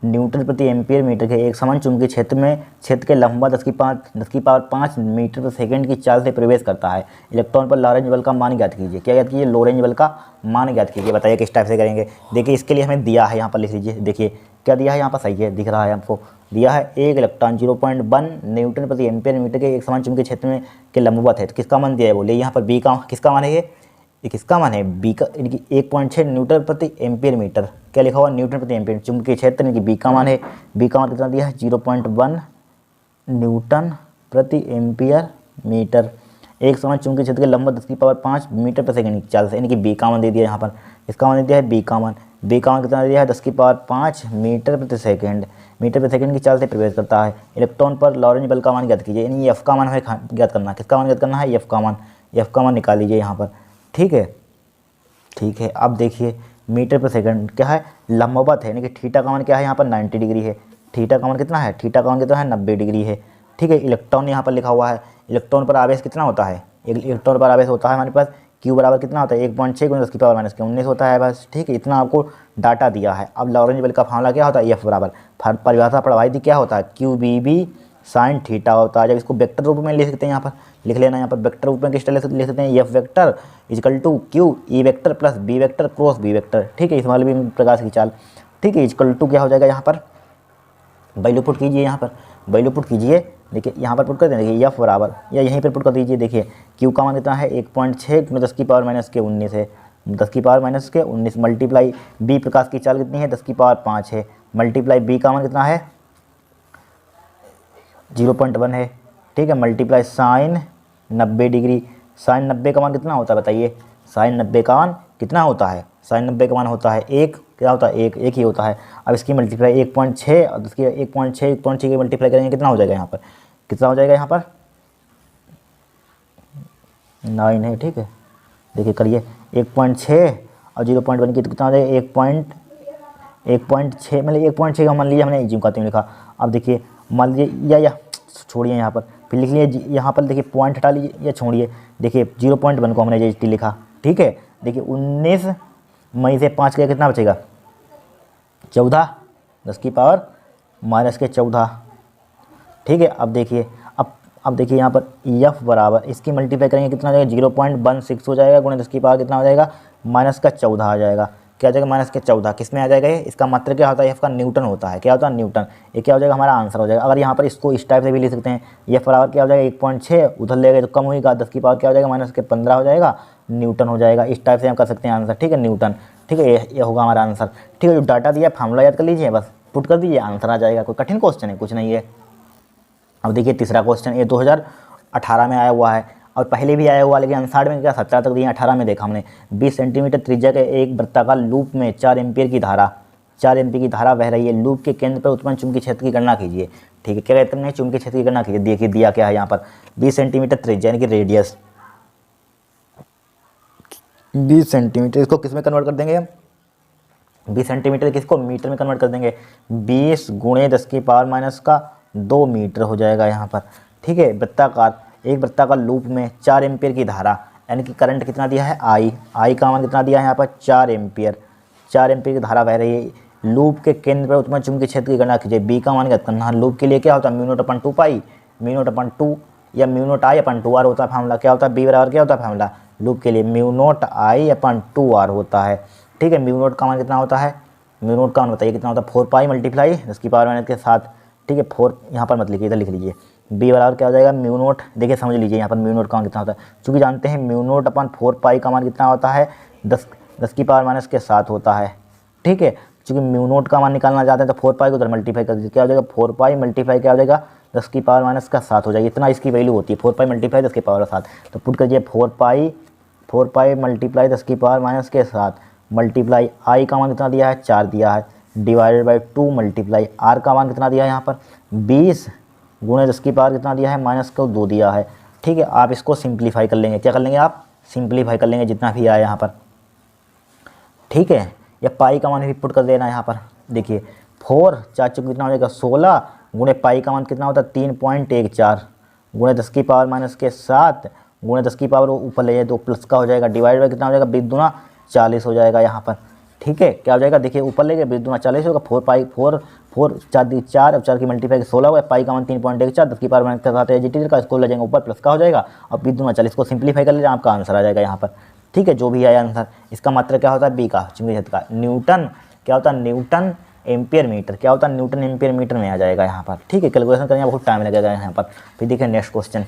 न्यूटन प्रति एम्पियर मीटर के एक समान चुंबकीय क्षेत्र के लंबा 10 की पावर 5 मीटर प्रति सेकंड की चाल से प्रवेश करता है। इलेक्ट्रॉन पर लॉरेंज बल का मान ज्ञात कीजिए। क्या ज्ञात कीजिए? लॉरेंज बल का मान ज्ञात कीजिए। बताइए किस टाइप से करेंगे। देखिए इसके लिए हमें दिया है, यहाँ पर लिख लीजिए। देखिए क्या दिया है यहाँ पर, सही है दिख रहा है हमको। दिया है एक इलेक्ट्रॉन 0.1 न्यूटन प्रति एम्पियर मीटर के एक समान चुंबकीय क्षेत्र में के लंबवत है। तो किसका मान दिया है? बोले यहाँ पर बी का किसका मान है? ये किसका मान है? बी का, इनकी 1.6 न्यूटन प्रति एम्पियर मीटर। क्या लिखा हुआ? न्यूटन प्रति एम्पियर चुंबकीय क्षेत्र, इनकी बी का मान है। बी का मान कितना दिया है? 0.1 न्यूटन प्रति एम्पियर मीटर। एक समान चुंबकीय क्षेत्र के लंबवत 10 की पावर 5 मीटर प्रति सेकंड की चाल से, इनकी बी का मान दे दिया यहाँ पर। इसका मान दे दिया है बी का मान। बी का मान कितना दिया है? 10 की पावर 5 मीटर प्रति सेकंड की चाल से प्रवेश करता है। इलेक्ट्रॉन पर लॉरेंज बल का मान ज्ञात कीजिए। यानी एफ का मान हमें ज्ञात करना है। किसका मान ज्ञात करना है? एफ का मान। एफ का मान निकाल लीजिए यहाँ पर। ठीक है, ठीक है। अब देखिए मीटर पर सेकंड क्या है? लंबवत है, यानी कि थीटा का मान क्या है? यहाँ पर 90 डिग्री है। थीटा का मान कितना है? थीटा का मान कितना है? 90 डिग्री है। ठीक है। इलेक्ट्रॉन यहाँ पर लिखा हुआ है। इलेक्ट्रॉन पर आवेश कितना होता है? एक इलेक्ट्रॉन पर आवेश होता है हमारे पास क्यू बराबर कितना होता है? 1.6 × 10 की पावर -19 होता है बस। ठीक है, इतना आपको डाटा दिया है। अब लॉरेंज बल का फार्मूला क्या होता है? एफ बराबर परिभाषा पढ़वाई थी, क्या होता है? Q B B sine theta होता है। जब इसको वेक्टर रूप में लिख सकते हैं, यहाँ पर लिख लेना। यहाँ पर वेक्टर रूप में किस तरह से लिख सकते हैं? F vector equal to Q E vector plus B vector cross B vector. ठीक है, इस वाले भी प्रकाश की चाल। ठीक है, इजकल टू क्या हो जाएगा? यहाँ पर वैल्यू पुट कीजिए, यहाँ पर वैल्यू पुट कीजिए। देखिए यहाँ पर पुट कर दें। देखिए एफ बराबर, या यहीं पर पुट कर दीजिए। देखिए क्यू का मान कितना है? 1.6 × 10 की पावर -19 है। 10 की पावर -19 मल्टीप्लाई बी प्रकाश की चाल कितनी है? 10 की पावर 5 है। मल्टीप्लाई बी का मान कितना है? 0.1 है। ठीक है, मल्टीप्लाई साइन 90 डिग्री। साइन 90 का मान कितना होता है? बताइए। साइन 90 का मान कितना होता है? साइन 90 का मान होता है एक। क्या होता है? एक ही होता है। अब इसकी मल्टीप्लाई 1.6 और इसकी 1.6 की मल्टीप्लाई करेंगे, कितना हो जाएगा यहाँ पर? कितना हो जाएगा यहाँ पर? 9 है। ठीक है, देखिए करिए 1.6 और 0.1 की तो कितना हो जाएगा? 1.6 मतलब 1.6 का मान लीजिए हमने जिम का लिखा। अब देखिए मान लीजिए या छोड़िए, यहाँ पर फिर लिख लिए। यहाँ पर देखिए पॉइंट हटा लीजिए या छोड़िए। देखिए 0.1 को हमने जी लिखा। ठीक है, देखिए 19 मई से 5 का कितना बचेगा? 14 10 की पावर -14। ठीक है, अब देखिए अब देखिए यहाँ पर एफ बराबर इसकी मल्टीप्लाई करेंगे, कितना हो जाएगा? 0.16 हो जाएगा गुणे 10 की पावर कितना हो जाएगा? -14 आ जाएगा। क्या आ जाएगा? -14 किस में आ जाएगा? ये इसका मात्रक क्या होता है? एफ का न्यूटन होता है। क्या होता है? न्यूटन। ये क्या हो जाएगा? हमारा आंसर हो जाएगा। अगर यहाँ पर इसको इस टाइप से भी लिख सकते हैं। एफ बराबर क्या हो जाएगा? 1.6 उधर लेगा तो कम होगा, 10 की पावर क्या हो जाएगा? -15 हो जाएगा, न्यूटन हो जाएगा। इस टाइप से हम कर सकते हैं आंसर। ठीक है, न्यूटन। ठीक है, ये होगा हमारा आंसर। ठीक है, जो डाटा दिया फार्मूला याद कर लीजिए, बस पुट कर दीजिए, आंसर आ जाएगा। कोई कठिन क्वेश्चन है? कुछ नहीं है। अब देखिए तीसरा क्वेश्चन, ये 2018 में आया हुआ है और पहले भी आया हुआ, लेकिन 59 में क्या 17 तक दिए, 18 में देखा हमने। 20 सेंटीमीटर त्रिज्या के एक वृत्ताकार लूप में 4 एम्पीयर की धारा बह रही है। लूप के केंद्र पर उत्पन्न चुंबकीय क्षेत्र की गणना कीजिए। ठीक है, क्या कहते हैं? चुंबकीय क्षेत्र की गणना कीजिए। देखिए दिया क्या है यहाँ पर? 20 सेंटीमीटर त्रिज्या यानी कि रेडियस 20 सेंटीमीटर। इसको किस में कन्वर्ट कर देंगे? 20 सेंटीमीटर किसको मीटर में कन्वर्ट कर देंगे? 20 × 10 की पावर -2 मीटर हो जाएगा यहाँ पर। ठीक है, एक वृत्ताकार लूप में 4 एम्पीयर की धारा यानी कि करंट कितना दिया है? आई का मान कितना दिया है यहाँ पर? 4 एम्पीयर की धारा बह रही है। लूप के केंद्र पर उत्पन्न चुंबकीय क्षेत्र की गणना कीजिए। बी का मान ज्ञात करना है। लूप के लिए क्या होता है? μ0/2 पाई, μ0/2 या μ0I/2R होता है फार्मूला। क्या होता है? बी बराबर क्या होता है फार्मूला लूप के लिए? μ0I/2R होता है। ठीक है, μ0 का मान कितना होता है? μ0 का मान बताइए कितना होता है? 4 पाई मल्टीप्लाई 10 की पावर के साथ। ठीक है, 4 यहाँ पर मत लिखिए, इधर लिख लीजिए। बी बराबर क्या हो जाएगा? μ0। देखिए समझ लीजिए यहाँ पर μ0 का मान कितना होता है। चूँकि जानते हैं μ0/4 पाई का मान कितना होता है? 10 की पावर -7 होता है। ठीक है, चूँकि μ0 का मान निकालना चाहते हैं तो 4 पाई को उधर मल्टीप्लाई कर दीजिए। क्या हो जाएगा? 4 पाई मल्टीप्लाई क्या हो जाएगा? 10 की पावर -7 हो जाएगी। इतना इसकी वैल्यू होती है। 4 पाई मल्टीप्लाई 10 की पावर 7। तो पुट करिए 4 पाई मल्टीप्लाई 10 की पावर -7 मल्टीप्लाई आई का मान कितना दिया है? 4 दिया है, डिवाइडेड बाई 2 मल्टीप्लाई आर का मान कितना दिया है यहाँ पर? 20 × 10 की पावर कितना दिया है? -2 दिया है। ठीक है, आप इसको सिंप्लीफाई कर लेंगे। क्या कर लेंगे आप? सिंप्लीफाई कर लेंगे जितना भी आया यहाँ पर। ठीक है, या पाई का मान भी पुट कर देना यहाँ पर। देखिए 4 4 चुके कितना हो जाएगा? 16 गुणे पाई का मान कितना होता है? 3.14 गुणे 10 की पावर -7 गुणे 10 की पावर ऊपर ले जाए तो प्लस का हो जाएगा, डिवाइड बाई कितना हो जाएगा? 20 दूना 40 हो जाएगा यहाँ पर। ठीक है, क्या हो जाएगा? देखिए ऊपर ले गए 20 दूना 40 होगा। 4 4 दी 4, अब 4 की मल्टीप्लाई 16 हुआ, पाई का मान 3.14 10 की पावर माइनस के साथ एजिटेटर का इसको ले जाएंगे ऊपर, प्लस का हो जाएगा और बी दूना 40, इसको सिंप्लीफाई कर लीजिए, आपका आंसर आ जाएगा यहाँ पर। ठीक है, जो भी आया आंसर। इसका मात्रा क्या होता है बी का, चुंबकीय क्षेत्र का। न्यूटन क्या होता है, न्यूटन एम्पियर मीटर, क्या होता है न्यूटन एम्पियर मीटर में आ जाएगा यहाँ पर। ठीक है, कैलकुलेशन करने में बहुत टाइम लगेगा यहाँ पर। फिर देखिए नेक्स्ट क्वेश्चन,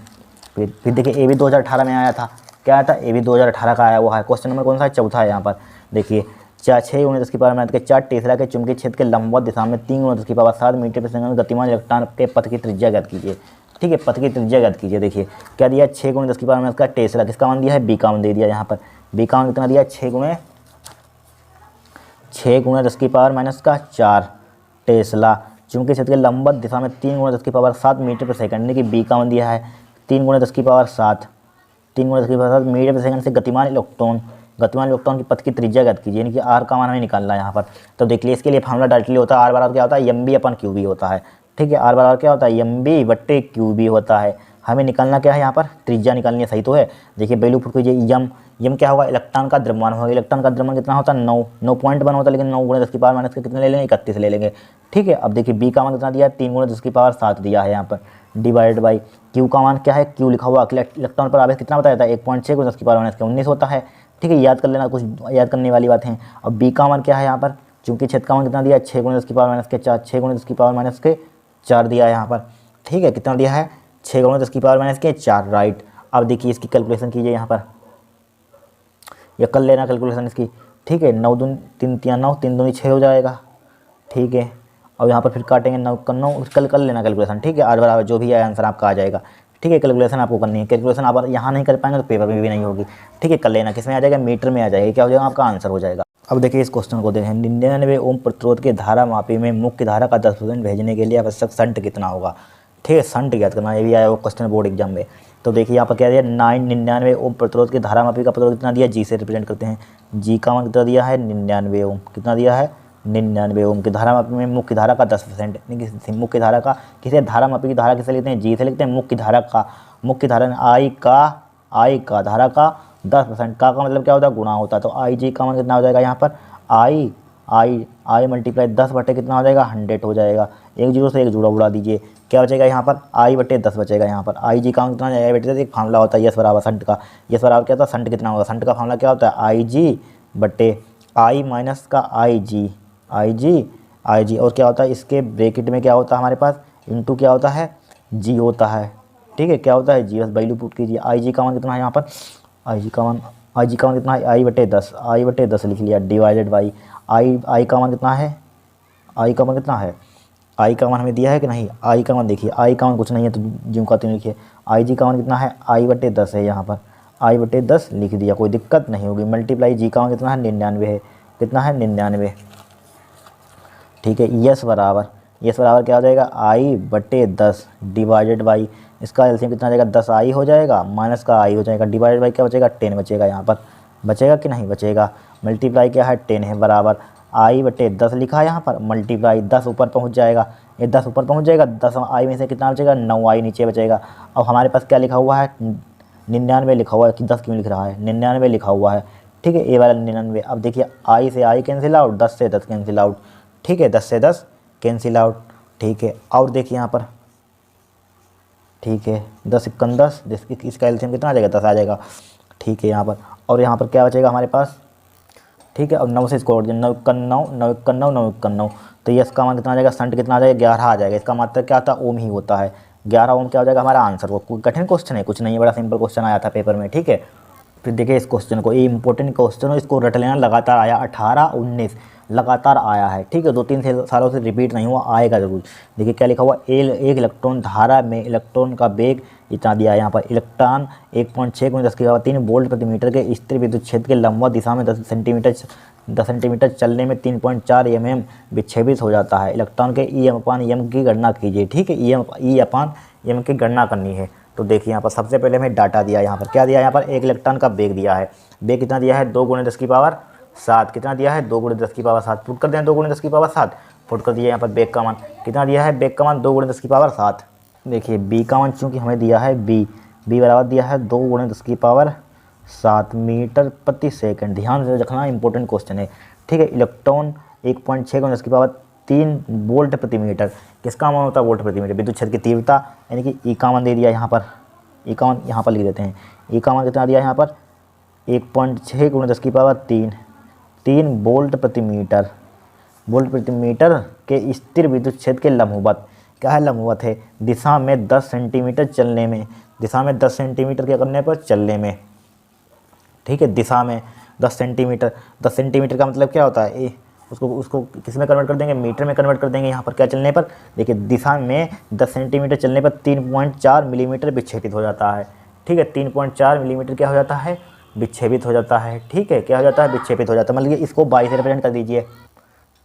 फिर देखिए ए भी 2018 में आया था, क्या आया था, ए भी 2018 का आया हुआ है। क्वेश्चन नंबर कौन सा है, चौथा है यहाँ पर। देखिए 6 × 10 की पावर माइनस के 4 टेस्ला के चुंबकीय क्षेत्र के लंबवत दिशा में 3 × 10 की पावर 7 मीटर प्रति सेकंड में गतिमान इलेक्ट्रॉन के पथ की त्रिज्या ज्ञात कीजिए। ठीक है, पथ की त्रिज्या ज्ञात कीजिए। देखिए क्या दिया, 6 × 10 की पावर माइनस का टेस्ला, किसका मान दिया है, बी का मान दे दिया यहाँ पर। बी का मान कितना दिया, 6 × 10 की पावर माइनस का 4 टेस्ला, चुंबकीय क्षेत्र के लंबवत दिशा में 3 × 10 की पावर 7 मीटर प्रति सेकंड, यानी कि बी का मान दिया है 3 × 10 की पावर 7, 3 × 10 की पावर 7 मीटर प्रति सेकंड से गतिमान इलेक्ट्रॉन की पथ की त्रिज्या ज्ञात कीजिए, यानी कि आर का मान हमें निकालना है यहाँ पर। तो देखिए इसके लिए फार्मूला डायरेक्टली होता है, आर बराबर क्या होता है, M B upon Q B होता है। ठीक है, आर बराबर क्या होता है, एम बी बट्टे क्यू बी होता है। हमें निकालना क्या है यहाँ पर, त्रिज्या निकालनी है, सही तो है। देखिए वैल्यू पुट कीजिए, यम क्या होगा, इलेक्ट्रॉन का द्रव्यमान होगा। इलेक्ट्रॉन का द्रव्यमान कितना होता है, 9.1 होता है, लेकिन 9 × 10 की पावर माइनस के कितने ले लेंगे, 31 ले लेंगे। ठीक है, अब देखिए बी का मान कितना दिया है, 3 × 10 की पावर 7 दिया है यहाँ पर, डिवाइडेड बाई क्यू का मान क्या है, क्यू लिखा हुआ, इलेक्ट्रॉन पर आवेश कितना बताया था, 1.6 × 10 की पावर माइनस के 19 होता है। ठीक है, याद कर लेना, कुछ याद करने वाली बात है। अब बी का मान क्या है यहाँ पर, चूंकि क्षेत्र का मान कितना दिया है, 6 × 10 की पावर माइनस के 4, 6 × 10 की पावर माइनस के 4 दिया है यहाँ पर। ठीक है, कितना दिया है, 6 × 10 की पावर माइनस के 4, राइट। अब देखिए इसकी कैलकुलेशन कीजिए यहाँ पर, या कर लेना कैलकुलेशन इसकी। ठीक है, 9 दूनी 3 3 9, 3 दूनी 6 हो जाएगा। ठीक है, और यहाँ पर फिर काटेंगे 9 × 9, कल कर लेना कैलकुलेशन। ठीक है, आर बराबर जो भी है आंसर आपका आ जाएगा। ठीक है, कैलकुलेशन आपको करनी है, कैलकुलेशन आप यहाँ नहीं कर पाएंगे तो पेपर में भी नहीं होगी। ठीक है, कर लेना, किस में आ जाएगा, मीटर में आ जाएगा, क्या हो जाएगा, आपका आंसर हो जाएगा। अब देखिए इस क्वेश्चन को देखें, 99 ओम प्रतिरोध के धारा मापी में मुख्य धारा का 10% भेजने के लिए आवश्यक शंट कितना होगा। ठीक है, शंट ज्ञात करना, ये भी आया वो क्वेश्चन बोर्ड एग्जाम में। तो देखिए यहाँ पर क्या दिया, 99 ओम प्रतिरोध के धारा मापी का प्रतिरोध कितना दिया, जी से रिप्रेजेंट करते हैं। जी का मान कितना दिया है, 99 ओम, कितना दिया है, 99 ओम की धारा मापी में मुख्य धारा का 10%, मुख्य धारा का, किसे धारा मापी की धारा किसे लिखते हैं, जी से लिखते हैं। मुख्य धारा आई का धारा का 10%, का मतलब क्या होता है, गुणा होता है। तो आई जी का मान कितना हो जाएगा यहाँ पर, आई मल्टीप्लाई 10 बटे कितना हो जाएगा, 100 हो जाएगा। एक जीरो से एक जुड़ा उड़ा दीजिए, क्या बचेगा यहाँ पर, आई बटे 10 बचेगा यहाँ पर। आई जी का मान कितना जाएगा बेटे, एक फार्मूला होता है यस बराबर संट का। यस बराबर क्या होता है, संट कितना होगा, संट का फार्मूला क्या होता है, आई जी बटे आई माइनस का आई जी, और क्या होता है इसके ब्रैकेट में क्या होता है हमारे पास, इंटू क्या होता है, जी होता है। ठीक है, क्या होता है जी, बस वैल्यू पुट कीजिए। आई जी का मान कितना है यहाँ पर, आई जी का मान कितना है, आई बटे 10 लिख लिया, डिवाइडेड बाई आई का मान कितना है, आई का मान कितना है, आई का मान हमें दिया है कि नहीं, आई का मान देखिए, आई का मान कुछ नहीं है तो ज्यों का त्यों लिखिए। आई जी का मान कितना है, आई बटे 10 है यहाँ पर, आई बटे 10 लिख दिया, कोई दिक्कत नहीं होगी। मल्टीप्लाई जी का मान कितना है, 99 है, कितना है 99। ठीक है, यस बराबर क्या हो जाएगा, आई बटे 10 डिवाइडेड बाई, इसका एलसीएम कितना आ जाएगा, 10 आई हो जाएगा माइनस का आई हो जाएगा, डिवाइडेड बाई क्या बचेगा, 10 बचेगा यहाँ पर, बचेगा कि नहीं बचेगा। मल्टीप्लाई क्या है, 10 है, बराबर आई बटे 10 लिखा है यहाँ पर, मल्टीप्लाई 10 ऊपर पहुँच जाएगा, ये 10 ऊपर पहुँच जाएगा, 10 आई में से कितना बचेगा, 9 आई नीचे बचेगा। अब हमारे पास क्या लिखा हुआ है, 99 लिखा हुआ है, कि 10 क्यों लिख रहा है, 99 लिखा हुआ है। ठीक है, ए वाला 99। अब देखिए आई से आई कैंसिल आउट, 10 से 10 कैंसिल आउट। ठीक है, 10 से 10 कैंसिल आउट। ठीक है, और देखिए यहाँ पर, ठीक है 10 × 10, इसका एलसीएम कितना आ जाएगा, 10 आ जाएगा। ठीक है यहाँ पर, और यहाँ पर क्या बचेगा हमारे पास, ठीक है, और 9 से इसको 9 × 9, 9 × 9, 9 × 9, तो ये इसका मान कितना आ जाएगा, संट कितना आ जाएगा, 11 आ जाएगा। इसका मात्रा क्या आता है, ओम ही होता है। 11 ओम क्या हो जाएगा हमारा आंसर। वो कोई कठिन क्वेश्चन है, कुछ नहीं है, बड़ा सिंपल क्वेश्चन आया था पेपर में। ठीक है, फिर देखिए इस क्वेश्चन को, ये इंपॉर्टेंट क्वेश्चन है, इसको रट लेना, लगातार आया 18 19 लगातार आया है। ठीक है, 2-3 सालों से रिपीट नहीं हुआ, आएगा जरूर। देखिए क्या लिखा हुआ, एक इलेक्ट्रॉन धारा में इलेक्ट्रॉन का वेग इतना दिया है यहाँ पर, इलेक्ट्रॉन 1.6 × 10³ वोल्ट प्रति मीटर के स्थिर विद्युत क्षेत्र के लंबवत दिशा में 10 सेंटीमीटर चलने में 3.4 mm विक्षेपित हो जाता है। इलेक्ट्रॉन के E/m की गणना कीजिए। ठीक है, E/m की गणना करनी है। तो देखिए यहाँ पर सबसे पहले हमें डाटा दिया, यहाँ पर क्या दिया है, यहाँ पर एक इलेक्ट्रॉन का वेग दिया है। वेग कितना दिया है, 2 × 10⁷ कितना दिया है, 2 × 10⁷ पुट कर दें, 2 × 10⁷ पुट कर दिया। यहाँ पर वेग का मान कितना दिया है, वेग का मान 2 × 10⁷। देखिए बी का मान चूँकि हमें दिया है बी बराबर दिया है 2 × 10⁷ मीटर प्रति सेकंड। ध्यान से रखना, इंपॉर्टेंट क्वेश्चन है। ठीक है, इलेक्ट्रॉन 1.6 × 3 वोल्ट प्रति मीटर। किसका मान होता है? वोल्ट प्रति मीटर। विद्युत क्षेत्र की तीव्रता यानी कि ई का मान दे दिया यहाँ पर, ई का मान यहाँ पर लिख देते हैं। ई का मान कितना दिया यहाँ पर? 1.6 × 10⁻³ 3 वोल्ट प्रति मीटर। वोल्ट प्रति मीटर के स्थिर विद्युत क्षेत्र के लंबवत, क्या है? लंबवत है दिशा में 10 सेंटीमीटर चलने में, दिशा में 10 सेंटीमीटर क्या करने पर? चलने में, ठीक है। दिशा में 10 सेंटीमीटर, 10 सेंटीमीटर का मतलब क्या होता है? उसको किस में कन्वर्ट कर देंगे? मीटर में कन्वर्ट कर देंगे। यहाँ पर क्या चलने पर? देखिए दिशा में 10 सेंटीमीटर चलने पर 3.4 मिलीमीटर विक्षेपित हो जाता है, ठीक है। 3.4 मिलीमीटर क्या हो जाता है? विक्षेपित हो जाता है, ठीक है। क्या हो जाता है? विक्षेपित हो जाता है। मतलब कि इसको 22 से रिप्रेजेंट कर दीजिए,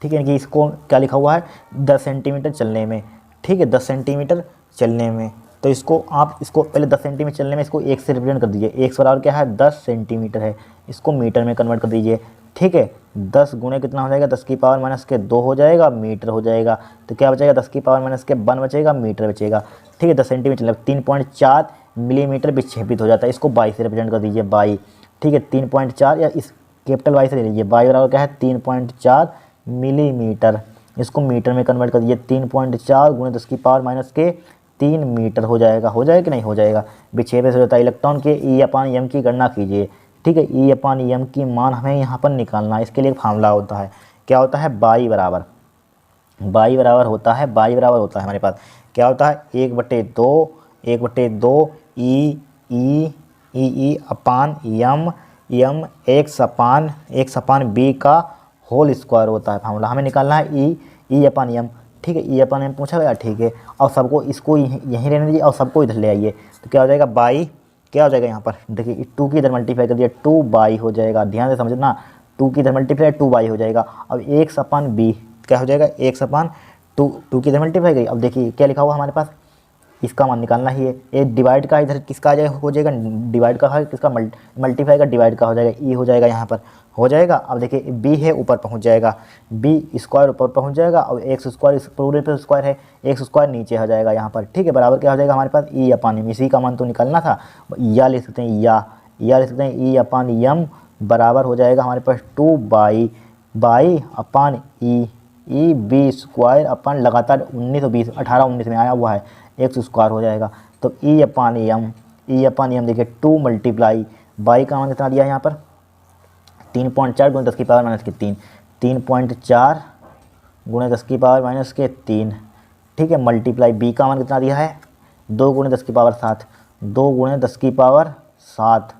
ठीक है। कि इसको क्या लिखा हुआ है? 10 सेंटीमीटर चलने में, ठीक है। 10 सेंटीमीटर चलने में, तो इसको आप इसको पहले 10 सेंटीमीटर चलने में इसको 1 से रिप्रेजेंट कर दीजिए। 1 बराबर क्या है? 10 सेंटीमीटर है। इसको मीटर में कन्वर्ट कर दीजिए, ठीक है। 10 गुणे कितना हो जाएगा? 10⁻⁻2 हो जाएगा, मीटर हो जाएगा। तो क्या बचेगा? 10⁻⁻1 बचेगा, मीटर बचेगा, ठीक है। 10 सेंटीमीटर मतलब 3.4 मिलीमीटर विक्षेपित हो जाता है। इसको 22 से रिप्रेजेंट कर दीजिए, 22, ठीक है। 3.4 या इस कैपिटल वाई से ले लीजिए। 22 बराबर क्या है? 3.4 मिलीमीटर। इसको मीटर में कन्वर्ट कर दीजिए। 3.4 × 10⁻³ मीटर हो जाएगा। हो जाएगा कि नहीं हो जाएगा? विक्षेपित हो जाता है। इलेक्ट्रॉन के E/m की गणना कीजिए, ठीक है। E/m की मान हमें यहाँ पर निकालना है। इसके लिए एक फार्मूला होता है, क्या होता है? बाई बराबर होता है, बाई बराबर होता है हमारे पास क्या होता है? 1/2 E/m x/b का होल स्क्वायर होता है फार्मूला। हमें निकालना है E/m, ठीक है। E/m पूछा गया, ठीक है। और सबको इसको यहीं रहने दीजिए और सबको इधर ले आइए। तो क्या हो जाएगा? बाई क्या हो जाएगा यहाँ पर? देखिए 2 की इधर मल्टीप्लाई कर दिया, 2 बाई हो जाएगा। ध्यान से समझना, 2 की इधर मल्टीप्लाई 2 बाई हो जाएगा। अब x/b क्या हो जाएगा? 1/2 की इधर मल्टीप्लाई करिए। अब देखिए क्या लिखा हुआ हमारे पास? इसका मान निकालना ही है। ये डिवाइड का इधर किसका आ जाएगा? हो जाएगा डिवाइड का है, किसका? मल्टीप्लाई का डिवाइड का हो जाएगा, ई हो जाएगा यहाँ पर, हो जाएगा। अब देखिए बी है ऊपर पहुँच जाएगा, बी स्क्वायर ऊपर पहुँच जाएगा और एक्स स्क्वायर इस पूरे पे स्क्वायर है, एक्स स्क्वायर नीचे हो जाएगा यहाँ पर, ठीक है। बराबर क्या हो जाएगा हमारे पास? E/m। इसी का मान तो निकालना था, या ले सकते हैं या ले सकते हैं। E/m बराबर हो जाएगा हमारे पास 2 by E B square upon लगातार 19 18 19 में आया हुआ है, एक्स स्क्वायर हो जाएगा। तो E/m देखिए 2 मल्टीप्लाई बाई का मान कितना दिया है यहाँ पर? 3.4 × 10⁻³ 3.4 × 10⁻³ ठीक है। मल्टीप्लाई बी का मान कितना दिया है? 2 × 10⁻7 2 × 10⁻7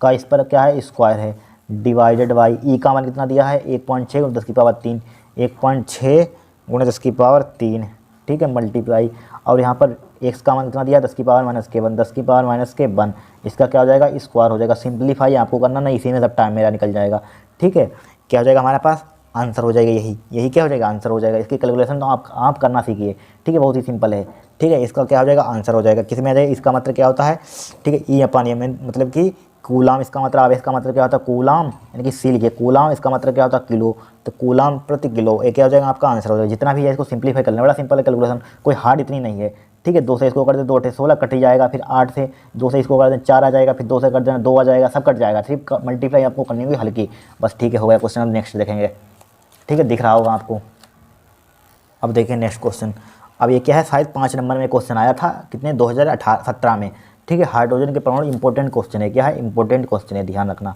का इस पर क्या है? स्क्वायर है, डिवाइडेड बाई ई का मान कितना दिया है? 1.6 × 10⁻3 1.6 × 10⁻3 ठीक है। मल्टीप्लाई और यहाँ पर एक्स का मान कितना दिया? 10⁻⁻1 इसका क्या हो जाएगा? स्क्वायर हो जाएगा। सिंप्लीफाई आपको करना नहीं, इसी में सब टाइम मेरा निकल जाएगा, ठीक है। क्या हो जाएगा हमारे पास? आंसर हो जाएगा यही क्या हो जाएगा? आंसर हो जाएगा। इसकी कैलकुलेशन तो आप करना सीखिए, ठीक है। बहुत ही सिंपल है, ठीक है। इसका क्या हो जाएगा? आंसर हो जाएगा। किस में आ जाएगा? इसका मतलब क्या होता है? ठीक है, E/m मतलब कि कूलाम, इसका मतलब इसका मतलब क्या होता है? कूलाम यानी कि सी लिखिए, कूलाम इसका मतलब क्या होता है? किलो। तो कूलाम प्रति किलो, ये क्या हो जाएगा? आपका आंसर हो जाएगा। जितना भी है इसको सिंप्लीफाई करना, बड़ा सिंपल है कैलकुलेशन, कोई हार्ड इतनी नहीं है, ठीक है। 2 से इसको कर दे 2 8 16 कट ही जाएगा, फिर 8 से 2 से इसको कर दें 4 आ जाएगा, फिर 2 से कर देना 2 आ जाएगा, सब कट जाएगा। सिर्फ मल्टीप्लाई आपको करनी होगी हल्की, बस, ठीक है। हो गया क्वेश्चन। अब नेक्स्ट देखेंगे, ठीक है, दिख रहा होगा आपको। अब देखिए नेक्स्ट क्वेश्चन। अब ये क्या है? शायद 5 नंबर में क्वेश्चन आया था, कितने? 2017 में, ठीक है। हाइड्रोजन के परमाणु इंपॉर्टेंट क्वेश्चन है। क्या है? इंपॉर्टेंट क्वेश्चन है, ध्यान रखना।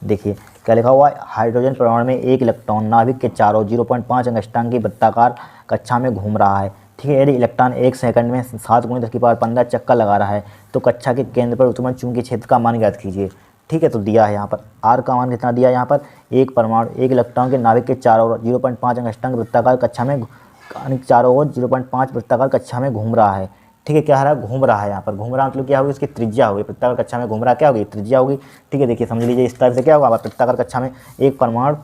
देखिए क्या लिखा हुआ है? हाइड्रोजन परमाणु में एक इलेक्ट्रॉन नाभिक के चारों 0.5 अंगस्ट्रांग की वृत्ताकार कक्षा में घूम रहा है, ठीक है। यदि इलेक्ट्रॉन 1 सेकंड में 7 × 10⁻15 चक्कर लगा रहा है तो कक्षा के केंद्र पर उत्पन्न चुंबकीय क्षेत्र का मान ज्ञात कीजिए, ठीक है। तो दिया है यहाँ पर आर का मान कितना दिया है यहाँ पर? एक परमाणु एक इलेक्ट्रॉन के नाभिक के चारों ओर 0.5 अंगस्ट्रांग वृत्ताकार कक्षा में चारों ओर 0.5 वृत्ताकार कक्षा में घूम रहा है, ठीक है। क्या है? घूम रहा है। यहाँ पर घूम रहा मतलब क्या होगी? इसकी त्रिज्या होगी। वृत्ताकार कक्षा में घूम रहा क्या होगी? त्रिज्या होगी, ठीक है। देखिए समझ लीजिए, इस टाइप से क्या होगा? वृत्ताकार कक्षा में एक परमाणु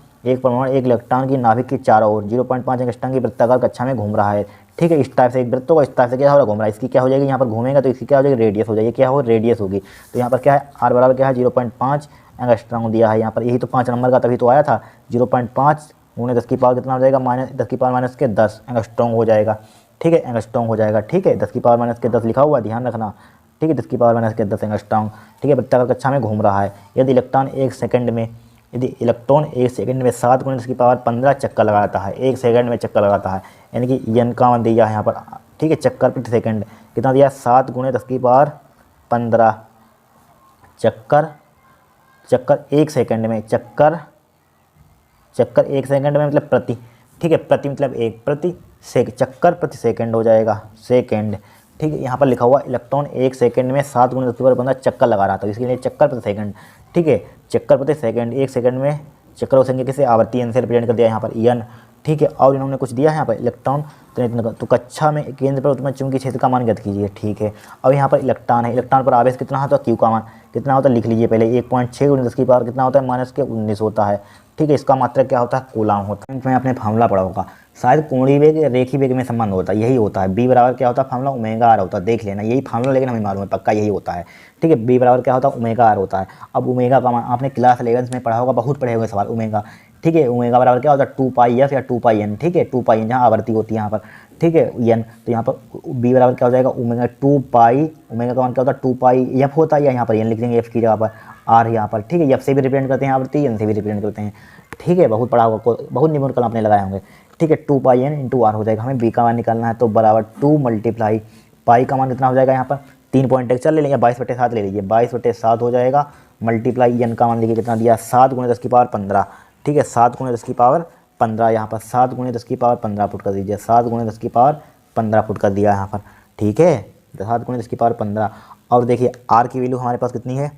एक इलेक्ट्रॉन की नाभिक के चारों ओर 0.5 अंगस्ट्रांग की वृत्ताकार कक्षा में घूम रहा है, ठीक है। इस टाइप से एक वृत्त होगा, इस टाइप से क्या होगा? घूम रहा है। इसकी क्या हो जाएगी? यहाँ पर घूमेगा तो इसकी क्या हो जाएगी? रेडियस हो जाएगी। क्या हो? रेडियस होगी। तो यहाँ पर क्या है? आर बराबर क्या है? 0.5 एंगस्ट्रॉम दिया है यहाँ पर। यही तो 5 नंबर का तभी तो आया था। 0.5 × 10 की पावर कितना हो जाएगा? -10⁻−10 एंगस्ट्रॉम हो जाएगा, ठीक है। एंगस्ट्रॉम हो जाएगा, ठीक है। 10⁻−10 लिखा हुआ है, ध्यान रखना, ठीक है। 10⁻10 एंगस्ट्रॉम, ठीक है। वृत्ताकार कक्षा में घूम रहा है। यदि इलेक्ट्रॉन 1 सेकंड में यदि इलेक्ट्रॉन 1 सेकंड में 7 × 10⁻15 चक्कर लगाता है, 1 सेकंड में चक्कर लगाता है, यानी कि एन का मान दिया है यहाँ पर, ठीक है, चक्कर प्रति सेकंड कितना दिया, 7 × 10⁻15 चक्कर 1 सेकंड में, चक्कर 1 सेकंड में मतलब प्रति, ठीक है, प्रति मतलब एक, चक्कर प्रति सेकंड हो जाएगा, सेकंड, ठीक है। यहाँ पर लिखा हुआ इलेक्ट्रॉन 1 सेकंड में 7 × 10⁻15 चक्कर लगा रहा था, इसके लिए चक्कर प्रति सेकंड, ठीक है, चक्कर प्रति सेकंड, 1 सेकंड में चक्कर हो संख्या किसे आवर्ती एन से रिप्रेजेंट कर दिया यहाँ पर एन, ठीक है। और इन्होंने कुछ दिया है यहाँ पर इलेक्ट्रॉन तो कक्षा में केंद्र पर उत्पन्न चुंबकीय क्षेत्र का मान ज्ञात कीजिए, ठीक है। अब यहाँ पर इलेक्ट्रॉन है, इलेक्ट्रॉन पर आवेश कितना होता है, क्यू का मान कितना होता है लिख लीजिए पहले, 1.6 × 10⁻, कितना होता है, -19 होता है, ठीक है। इसका मात्रक क्या होता है, कूलाम होता है। मैं आपने फार्मूला पढ़ा होगा शायद, कोणीय वेग रेखी वेग में संबंध होता है, यही होता है, बी बराबर क्या होता है फार्मूला ओमेगा आर होता है, देख लेना यही फार्मूला, लेकिन हमें मालूम है पक्का यही होता है, ठीक है। बी बराबर क्या होता है, ओमेगा आर होता है। अब ओमेगा का मान आपने क्लास 11 में पढ़ा होगा, बहुत पढ़े हुए सवाल ओमेगा, ठीक है। ओमेगा बराबर क्या होता है, 2πf या 2πn, ठीक है, 2πn जहाँ आवर्ती होती है यहाँ पर, ठीक है, एन, तो यहाँ पर बी बराबर क्या हो जाएगा, ओमेगा 2π, ओमेगा का मान क्या होता है 2πf होता है, या यहाँ पर एन लिख देंगे एफ की जगह पर, आर यहाँ पर, ठीक है, एफ से भी रिप्रेजेंट करते हैं आवर्ती, एन से भी रिप्रेजेंट करते हैं, ठीक है, बहुत पढ़ा होगा, बहुत न्यूमेरिकल आपने लगाए होंगे, ठीक है। 2πn × r हो जाएगा, हमें बी का मान निकालना है, तो बराबर 2 × पाई का मान कितना हो जाएगा यहाँ पर 3.1 ले लेंगे, 22/7 ले लीजिए, 22/7 हो जाएगा, मल्टीप्लाई एन का मान लिखिए कितना दिया, 7 × 10⁻15, ठीक है, 7 × 10⁻15 यहाँ पर 7 × 10⁻15 पुट कर दीजिए, 7 × 10⁻15 पुट कर दिया यहाँ पर, ठीक है, 7 × 10⁻15। और देखिए आर की वैल्यू हमारे पास कितनी है,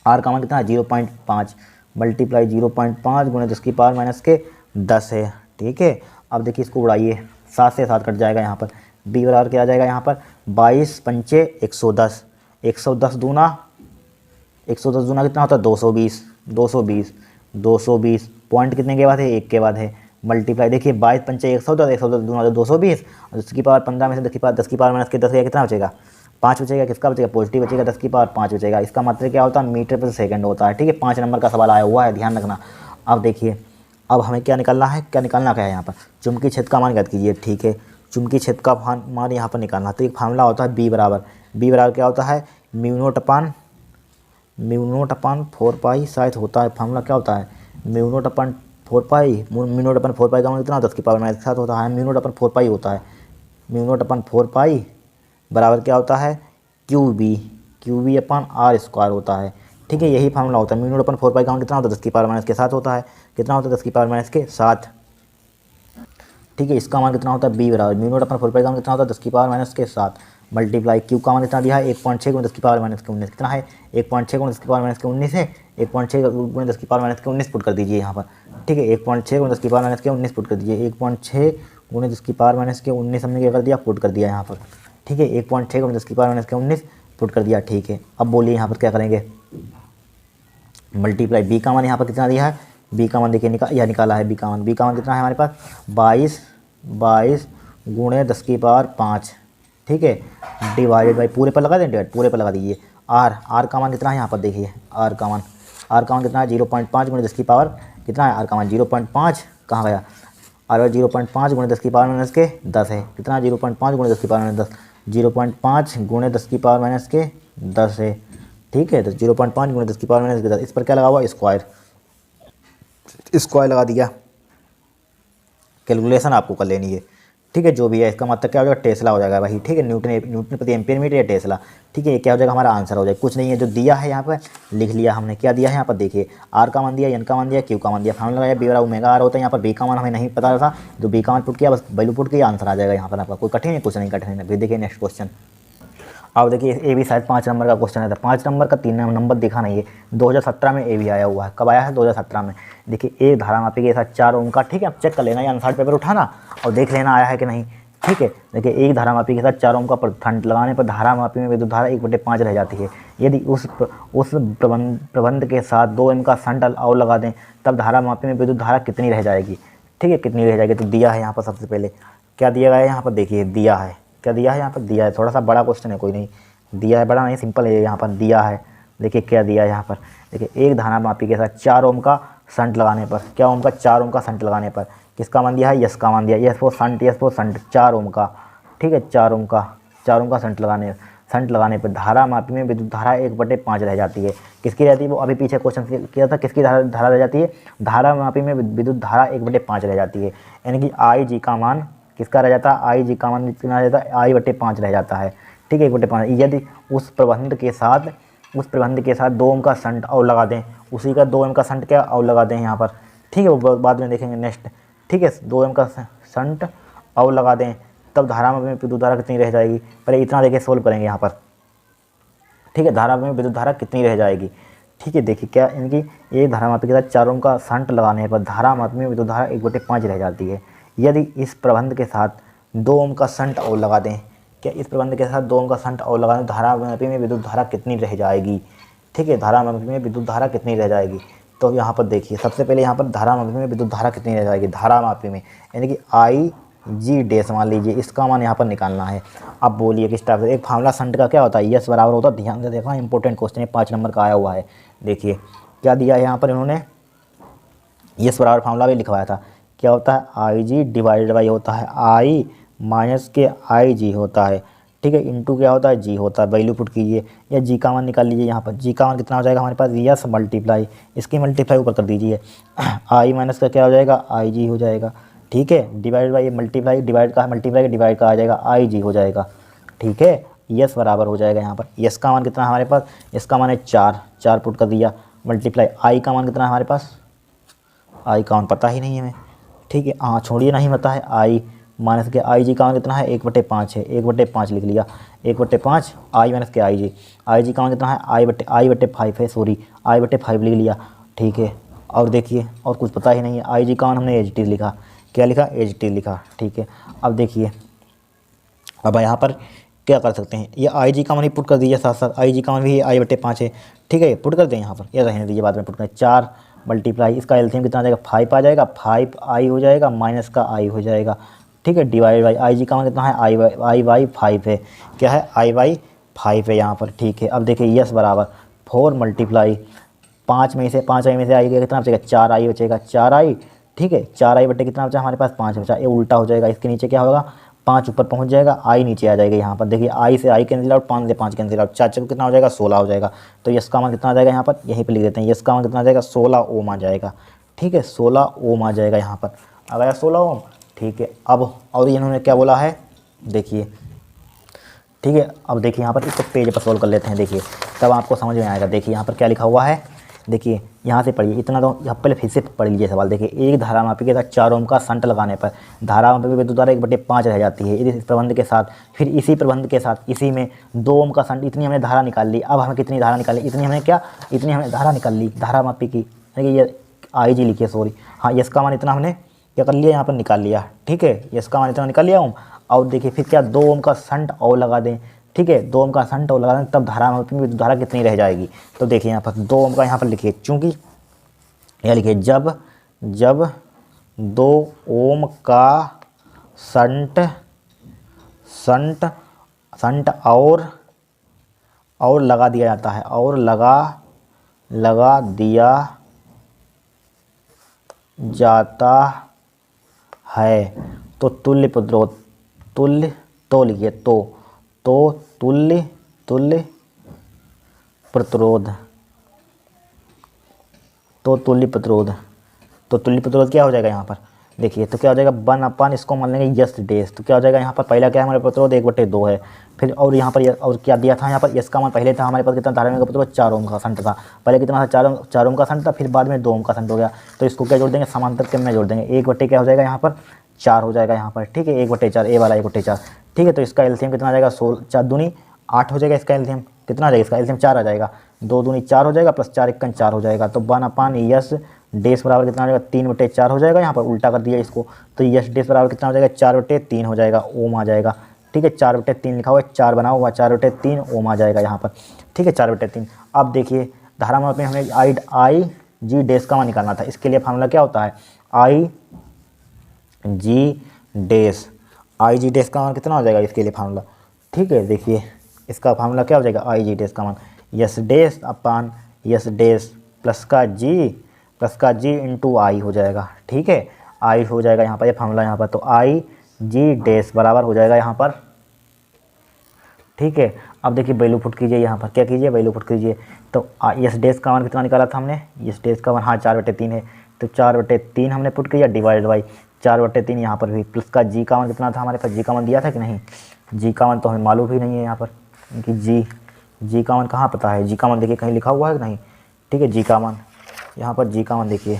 आर का मान कितना है 0.5 मल्टीप्लाई 0.5 × 10⁻10 है, ठीक है। अब देखिए इसको उड़ाइए, 7 से 7 कट जाएगा यहाँ पर, बी बराबर क्या आ जाएगा यहाँ पर 22×5 110, 110 दूना कितना होता है 220 पॉइंट कितने के बाद है, 1 के बाद है, मल्टीप्लाई देखिए 22×5 110, 110 दूना तो 220, और 10⁻15 में से 10⁻10 का कितना बचेगा, 5 बचेगा, किसका बचेगा, पॉजिटिव बचेगा, 10⁻5 बचेगा। इसका मतलब क्या होता है, मीटर प्रति सेकंड होता है, ठीक है। 5 नंबर का सवाल आया हुआ है, ध्यान रखना। अब देखिए, अब हमें क्या निकालना है क्या है यहाँ पर, चुंबकीय क्षेत्र का मान ज्ञात कीजिए, ठीक है। चुंबकीय क्षेत्र का मान यहाँ पर निकालना, तो एक फार्मूला होता है बी बराबर क्या होता है, μ0/4π शायद होता है, फार्मूला क्या होता है, μ0/4π का मान कितना 10⁻7 होता है, μ0/4π होता है, μ0/4π बराबर क्या होता है, QB/r² होता है, ठीक है, यही फार्मूला होता है। μ0/4π का मान कितना होता है, 10⁻7 होता है, कितना होता है 10⁻7, ठीक है। इसका मान कितना होता है, बी बराबर μ0/4π का मान कितना होता है 10⁻7 मल्टीप्लाई क्यू का मान कितना दिया है 1.6 × 10⁻19 कितना है 1.6 × 10⁻19 है, 1.6 × 10⁻19 पुट कर दीजिए यहाँ पर, ठीक है, 1.6 × 10⁻19 पुट कर दीजिए, 1.6 × 10⁻19 हमने क्या कर दिया, पुट कर दिया यहाँ पर, ठीक है, 1.6 × 10⁻19 पुट कर दिया, ठीक है। अब बोलिए यहाँ पर क्या करेंगे, मल्टीप्लाई बी का मान यहाँ पर कितना दिया है, बी का मान देखिए निकाला है, बी का मान कितना है हमारे पास 22 × 10⁵, ठीक है, डिवाइडेड बाई पूरे पर लगा दें, डिवाइड पूरे पर लगा दीजिए, आर का मान कितना है यहाँ पर देखिए, आर का मान कितना है 0.5 × 10⁻, कितना है आर का मान 0.5 कहाँ गया, आर 0.5 × 10⁻10 है, कितना 0.5 × 10⁻10, 0.5 × 10⁻10 है, ठीक है, तो 0.5 × 10⁻10, इस पर क्या लगा हुआ स्क्वायर लगा दिया, कैलकुलेशन आपको कर लेनी है, ठीक है, जो भी है इसका मतलब क्या हो जाएगा, टेस्ला हो जाएगा भाई, ठीक है, न्यूटन प्रति एम्पीयर मीटर या टेस्ला, ठीक है, ये क्या हो जाएगा हमारा आंसर हो जाएगा, कुछ नहीं है, जो दिया है यहाँ पर लिख लिया हमने, क्या दिया है यहाँ पर देखिए, आर का मान दिया, एन का मान दिया, क्यू का मान दिया, फार्मूला लगाया बी बराबर ओमेगा आर होता है, यहाँ पर बी का मान हमें नहीं पता था, जो बी का मान पुट किया बस वैल्यू पुट किया, आंसर आ जाएगा यहाँ पर आपका, कोई कठिन है, कुछ नहीं कठिन है। फिर देखिए नेक्स्ट क्वेश्चन, अब देखिए ए भी शायद 5 नंबर का क्वेश्चन है, 5 नंबर का 3 नंबर दिखा नहीं है, 2017 में ए भी आया हुआ है, कब आया है 2017 में, देखिए एक धारा मापी के साथ 4 ओम का, ठीक है, आप चेक कर लेना या आंसर पेपर उठाना और देख लेना आया है कि नहीं, ठीक है। देखिए एक धारा मापी के साथ 4 ओम का प्रतिथंड लगाने पर धारा मापी में विद्युत धारा 1/5 रह जाती है, यदि उस प्रबंध के साथ 2 ओम का शंट और लगा दें तब धारा मापी में विद्युत धारा कितनी रह जाएगी, ठीक है, कितनी रह जाएगी, तो दिया है यहाँ पर सबसे पहले क्या दिया गया है यहाँ पर देखिए, दिया है, क्या दिया है यहाँ पर, दिया है, थोड़ा सा बड़ा क्वेश्चन है, कोई नहीं, दिया है, बड़ा नहीं सिंपल है, यहाँ पर दिया है, देखिए क्या दिया है यहाँ पर, देखिए एक धारा मापी के साथ 4 ओम का शंट लगाने पर, क्या ओम का 4 ओम का शंट लगाने पर किसका मान दिया है, यस का मान दिया, यस फॉर शंट 4 ओम का, ठीक है, 4 ओम का शंट लगाने संट लगाने पर धारा मापी में विद्युत धारा 1/5 रह जाती है। किसकी रहती है, वो अभी पीछे क्वेश्चन किया था, किसकी धारा रह जाती है, धारा मापी में विद्युत धारा 1/5 रह जाती है। यानी कि आई जी का मान किसका रह जाता है, आई जी का मान कितना रह जाता है, I/5 रह जाता है। ठीक है, 1/5। यदि उस प्रबंध के साथ 2 ओम का संट और लगा दें, उसी का 2 ओम का संट क्या और लगा दें यहाँ पर। ठीक है, वो बाद में देखेंगे नेक्स्ट। ठीक है, 2 ओम का संट और लगा दें, तब धारा में विद्युत धारा कितनी रह जाएगी। पहले इतना देखिए, सोल्व करेंगे यहाँ पर। ठीक है, धारा में विद्युत धारा कितनी रह जाएगी। ठीक है, देखिए क्या, इनकी एक धारा मापी के साथ 4 ओम का संट लगाने पर धारा मापी में विद्युत धारा 1/5 रह जाती है। यदि इस प्रबंध के साथ 2 ओम का संट और लगा दें, क्या इस प्रबंध के साथ 2 ओम का संट और लगा दें, धारा मापी में विद्युत धारा कितनी रह जाएगी। ठीक है, धारा मापी में विद्युत धारा कितनी रह जाएगी। तो यहाँ पर देखिए, सबसे पहले यहाँ पर धारा मापी में विद्युत धारा कितनी रह जाएगी, धारा मापी में यानी कि आई जी डैश मान लीजिए, इसका मान यहाँ पर निकालना है। अब बोलिए किस टाइप से। एक फार्मूला संट का क्या होता है, यस बराबर होता है, ध्यान से देखा, इंपॉर्टेंट क्वेश्चन है, 5 नंबर का आया हुआ है। देखिए क्या दिया है यहाँ पर इन्होंने, यस बराबर फार्मूला भी लिखवाया था। क्या होता है, आई जी डिवाइडेड बाई होता है आई माइनस के आई जी होता है। ठीक है, इंटू क्या होता है, जी होता है। वैल्यू पुट कीजिए या जी का मान निकाल लीजिए। यहाँ पर जी का मान कितना हो जाएगा हमारे पास, यस मल्टीप्लाई, इसकी मल्टीप्लाई ऊपर कर दीजिए, आई माइनस का क्या हो जाएगा, आई जी हो जाएगा। ठीक है, डिवाइड बाई मल्टीप्लाई, डिवाइड का मल्टीप्लाई का डिवाइड का आ जाएगा, आई जी हो जाएगा। ठीक है, यस बराबर हो जाएगा यहाँ पर, यस का मान कितना हमारे पास, इसका मान है 4 पुट कर दिया, मल्टीप्लाई आई का मान कितना है हमारे पास, आई का मान पता ही नहीं है हमें। ठीक है, हाँ छोड़िए, नहीं पता है, आई माइनस के आई जी का मान कितना है, 1/5 है, 1/5 लिख लिया, 1/5 आई माइनस के आई जी का मान कितना है, I/5 है, सॉरी I/5 लिख लिया। ठीक है, और देखिए और कुछ पता ही नहीं है, आई जी का मान हमने एच टी लिखा, क्या लिखा, एच टी लिखा। ठीक है, अब देखिए, अब यहाँ पर क्या कर सकते हैं, ये आई जी का मान ही पुट कर दीजिए, साथ साथ आई जी का मान भी I/5 है। ठीक है, पुट कर दें यहाँ पर, या रहने दीजिए, बाद में पुट करें। 4 मल्टीप्लाई, इसका एलसीएम कितना आ जाएगा, 5 आ जाएगा, 5 आई हो जाएगा, माइनस का आई हो जाएगा। ठीक है, डिवाइड बाई आई जी का मान कितना है, I/5 है, क्या है, I/5 है यहाँ पर। ठीक है, अब देखिए यस बराबर 4 मल्टीप्लाई 5 में से आई कितना बचेगा, 4 आई बचेगा, 4 आई। ठीक है, 4 आई बटे कितना बचा हमारे पास, 5 बचा। ये उल्टा हो जाएगा, इसके नीचे क्या होगा, 5 ऊपर पहुँच जाएगा, आई नीचे आ जाएगा। यहाँ पर देखिए, आई से आई कैंसिल आउट, 5 से 5 कैंसिल आउट, 4 कितना हो जाएगा, 16 हो जाएगा। तो यस का मान कितना आ जाएगा, यहाँ पर यहीं पर लिख देते हैं, यस का मान कितना आ जाएगा, 16 ओम आ जाएगा। ठीक है, 16 ओम आ जाएगा यहाँ पर, आ गया 16 ओम। ठीक है, अब और इन्होंने क्या बोला है, देखिए। ठीक है, अब देखिए यहाँ पर इसको पेज पर सोल्व कर लेते हैं, देखिए तब आपको समझ में आएगा। देखिए यहाँ पर क्या लिखा हुआ है, देखिए यहाँ से पढ़िए, इतना तो यहाँ पहले फिर से पढ़ लीजिए सवाल। देखिए, एक धारा मापी के साथ 4 ओम का संट लगाने पर धारा मापी विद्युत धारा 1/5 रह जाती है। इस प्रबंध के साथ, फिर इसी प्रबंध के साथ इसी में 2 ओम का संट, इतनी हमने धारा निकाल ली। अब हमें कितनी धारा निकाली, इतनी हमने धारा निकाल ली, धारा मापी की, यानी कि ये आई जी लिखिए, सॉरी, हाँ यस का मान इतना हमने क्या कर लिया, यहाँ पर निकाल लिया। ठीक है, यस का मान इतना निकाल लिया ओम। और देखिए फिर क्या, 2 ओम का संट और लगा दें। ठीक है, 2 ओम का संट और लगा दें, तब धारा मापी में विद्युत धारा कितनी रह जाएगी। तो देखिए यहाँ पर 2 ओम का यहाँ पर लिखिए, चूँकि यह लिखिए, जब 2 ओम का संट और लगा दिया जाता है, और लगा दिया जाता है, तो तुल्य प्रतिरोध, तो लिखिए, तो तुल्य प्रतिरोध, तो तुल्य प्रतिरोध क्या हो जाएगा यहाँ पर, देखिए तो क्या हो जाएगा, 1/, इसको मान लेंगे यस डैश, तो क्या हो जाएगा यहाँ पर, पहला क्या है हमारे प्रतिरोध 1/2 है। फिर और यहाँ पर और क्या दिया था, यहाँ पर यस का मान पहले था हमारे पास कितना, धारा में प्रतिरोध 4 ओम का संट था, पहले कितना था, 4 ओम का संट था, फिर बाद में 2 ओम का संट हो गया। तो इसको क्या जोड़ देंगे, समांतर क्रम में जोड़ देंगे, 1/, क्या हो जाएगा यहाँ पर, 4 हो जाएगा यहाँ पर। ठीक है, 1/4, ए वाला 1/4। ठीक है, तो इसका एलसीएम कितना आ जाएगा, 16, 4 दूनी 8 हो जाएगा, इसका एलसीएम कितना आ जाएगा, इसका एलसीएम 4 आ जाएगा, 2 दूनी 4 हो जाएगा, प्लस 4 1 4 हो जाएगा। तो 1/, यस डैश बराबर कितना हो जाएगा, 3/4 हो जाएगा, यहाँ पर उल्टा कर दिया इसको, तो यस डैश बराबर कितना हो जाएगा, 4/3 हो जाएगा, ओम आ जाएगा। ठीक है, 4/3 लिखा हुआ है, 4 बना हुआ, 4/3 ओम आ जाएगा यहाँ पर। ठीक है, 4/3। अब देखिए, धारा माप में हमें आई जी डैश का मान निकालना था, इसके लिए फार्मूला क्या होता है, आई जी डैश का मान कितना हो जाएगा, इसके लिए फार्मूला। ठीक है, देखिए इसका फार्मूला क्या हो जाएगा, आई जी डैश का मान यस डैश अपान यस डैश प्लस का जी इंटू आई हो जाएगा। ठीक है, आई हो जाएगा यहाँ पर, ये फार्मूला यहाँ पर, तो आई जी डैश बराबर हो जाएगा यहाँ पर। ठीक है। अब देखिए वैल्यू पुट कीजिए यहाँ पर, क्या कीजिए, वैल्यू पुट कीजिए। तो एस डैश का मान कितना निकाला था हमने, एस डैश का मान हाँ 4/3 है, तो 4/3 हमने पुट किया डिवाइड बाई 4/3 यहाँ पर भी, प्लस का जी का मान कितना था हमारे पास, जी का मान दिया था कि नहीं, जी का मान तो हमें मालूम ही नहीं है यहाँ पर कि जी का मान कहाँ पता है, जी का मान देखिए कहीं लिखा हुआ है कि नहीं, ठीक है। जी का मान यहाँ पर, जी का मान देखिए,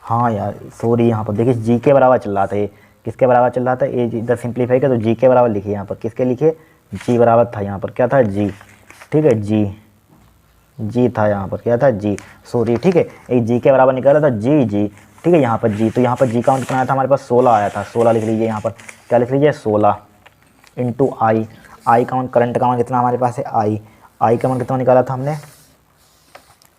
हाँ यार सॉरी, यहाँ पर देखिए जी के बराबर चल रहा था, ये किसके बराबर चल रहा था, ये इधर सिंप्लीफाई किया तो जी के बराबर लिखिए यहाँ पर, किसके लिखिए, जी बराबर था यहाँ पर, क्या था जी, ठीक है, जी था यहाँ पर, क्या था जी, सॉरी, ठीक है। एक जी के बराबर निकाला था जी, ठीक है। यहाँ पर जी, तो यहाँ पर जी का मान कितना आया था हमारे पास, 16 आया था, 16 लिख लीजिए यहाँ पर, क्या लिख लीजिए 16 इंटू आई का मान, करंट का मान कितना हमारे पास है, आई का मान कितना निकाला था हमने,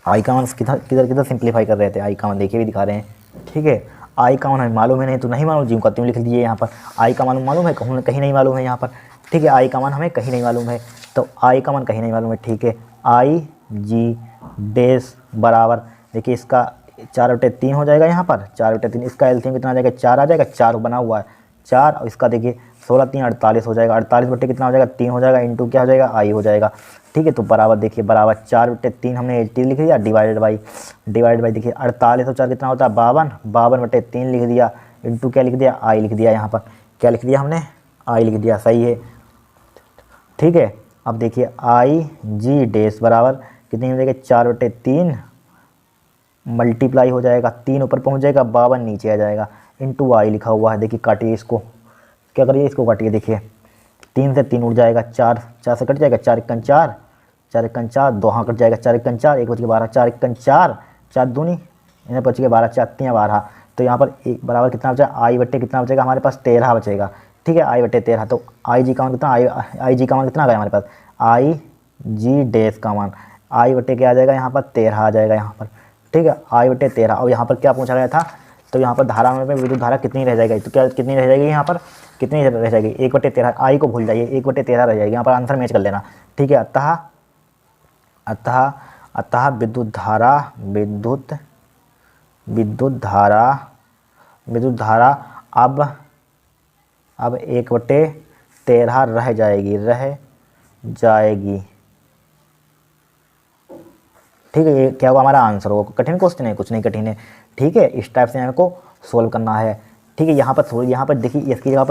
आई का मान किधर किधर किधर सिंप्लीफाई कर रहे थे, आई का मान देखिए भी दिखा रहे हैं, ठीक है। आई का मान हमें मालूम है नहीं तो नहीं मालूम, जी का त्यों लिख दीजिए यहाँ पर, आई का मान मालूम है कहीं नहीं मालूम है यहाँ पर, ठीक है। आई का मान हमें कहीं नहीं मालूम है, तो आई का मान कहीं नहीं मालूम है, ठीक है। आई जी डैश बराबर, देखिए इसका 4/3 हो जाएगा यहाँ पर, 4/3, इसका एलसीएम कितना आ जाएगा, 4 आ जाएगा, 4 बना हुआ है 4, और इसका देखिए 16 3 48 हो जाएगा, 48 कितना हो जाएगा 3 हो जाएगा, इंटू क्या हो जाएगा आई हो जाएगा, ठीक है। तो बराबर देखिए, बराबर 4/3 हमने 80 लिख दिया, डिवाइडेड बाई देखिए 48 और 4 कितना होता है 52, 52/3 लिख दिया, इंटू क्या लिख दिया आई लिख दिया, यहाँ पर क्या लिख दिया हमने, आई लिख दिया, सही है, ठीक है। अब देखिए आई जी डैश बराबर कितनी हो जाएगी, 4/3 मल्टीप्लाई हो जाएगा, 3 ऊपर पहुंच जाएगा, 52 नीचे आ जाएगा, इंटू आई लिखा हुआ है, देखिए काटिए इसको, क्या करिए इसको काटिए, देखिए 3 से 3 उड़ जाएगा, 4 से कट जाएगा, 4 1 4, 4 1 4, 2 हाँ कट जाएगा, 4 1 4, 1 बच के 12, 4 1 4, 4 दूनी इन्हें बच के 12, 4 3 12, तो यहाँ पर एक बराबर कितना बचा, आई बट्टे कितना बचेगा हमारे पास 13 बचेगा, ठीक है, आई बट्टे 13, तो आई जी का मान कितना, आई जी का मान कितना आ गया हमारे पास, आई जी डैश का मान, आई बट्टे क्या आ जाएगा यहाँ पर 13 आ जाएगा यहाँ पर, ठीक है, आई बट्टे 13। और यहाँ पर क्या पूछा गया था, तो यहाँ पर धारा में विद्युत धारा कितनी रह जाएगी, तो क्या कितनी रह जाएगी यहाँ पर, कितनी रह जाएगी 1/13, आई को भूल जाइए, 1/13 रह जाएगी, यहाँ पर आंसर मैच कर लेना, ठीक है। अतः विद्युत धारा अब 1/13 रह जाएगी, ठीक है। ये क्या हुआ हमारा आंसर होगा, कठिन क्वेश्चन है, कुछ नहीं कठिन है, ठीक है। इस टाइप से हमको सोल्व करना है, ठीक है। यहाँ पर देखिए इसकी जगह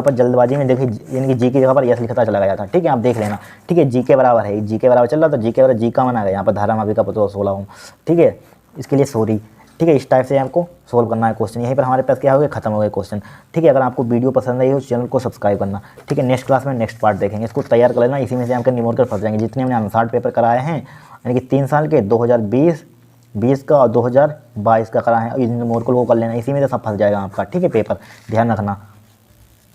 पर जल्दबाजी में देखिए, यानी कि जी की जगह पर यस लिखता चला गया था, ठीक है, आप देख लेना, ठीक है। जी के बराबर है, जी के बराबर चल रहा था, जी के बराबर जी का मान आ गया यहाँ पर, धारा मापी का पता 16 ओम, ठीक है, इसके लिए सॉरी, ठीक है। इस टाइप से आपको सोल्व करना है क्वेश्चन, यहीं पर हमारे पास क्या हो गया, खत्म हो गया क्वेश्चन, ठीक है। अगर आपको वीडियो पसंद आई हो चैनल को सब्सक्राइब करना, ठीक है। नेक्स्ट क्लास में नेक्स्ट पार्ट देखेंगे, इसको तैयार कर लेना, इसी में से आपके न्यूमेरिकल फंस जाएंगे, जितने हमने अनसार्ट पेपर कराए हैं, यानी कि 3 साल के 2020 का और 2022 का कराए हैं, इन न्यूमेरिकल को कर लेना, इसी में से सब फंस जाएगा आपका, ठीक है, पेपर ध्यान रखना।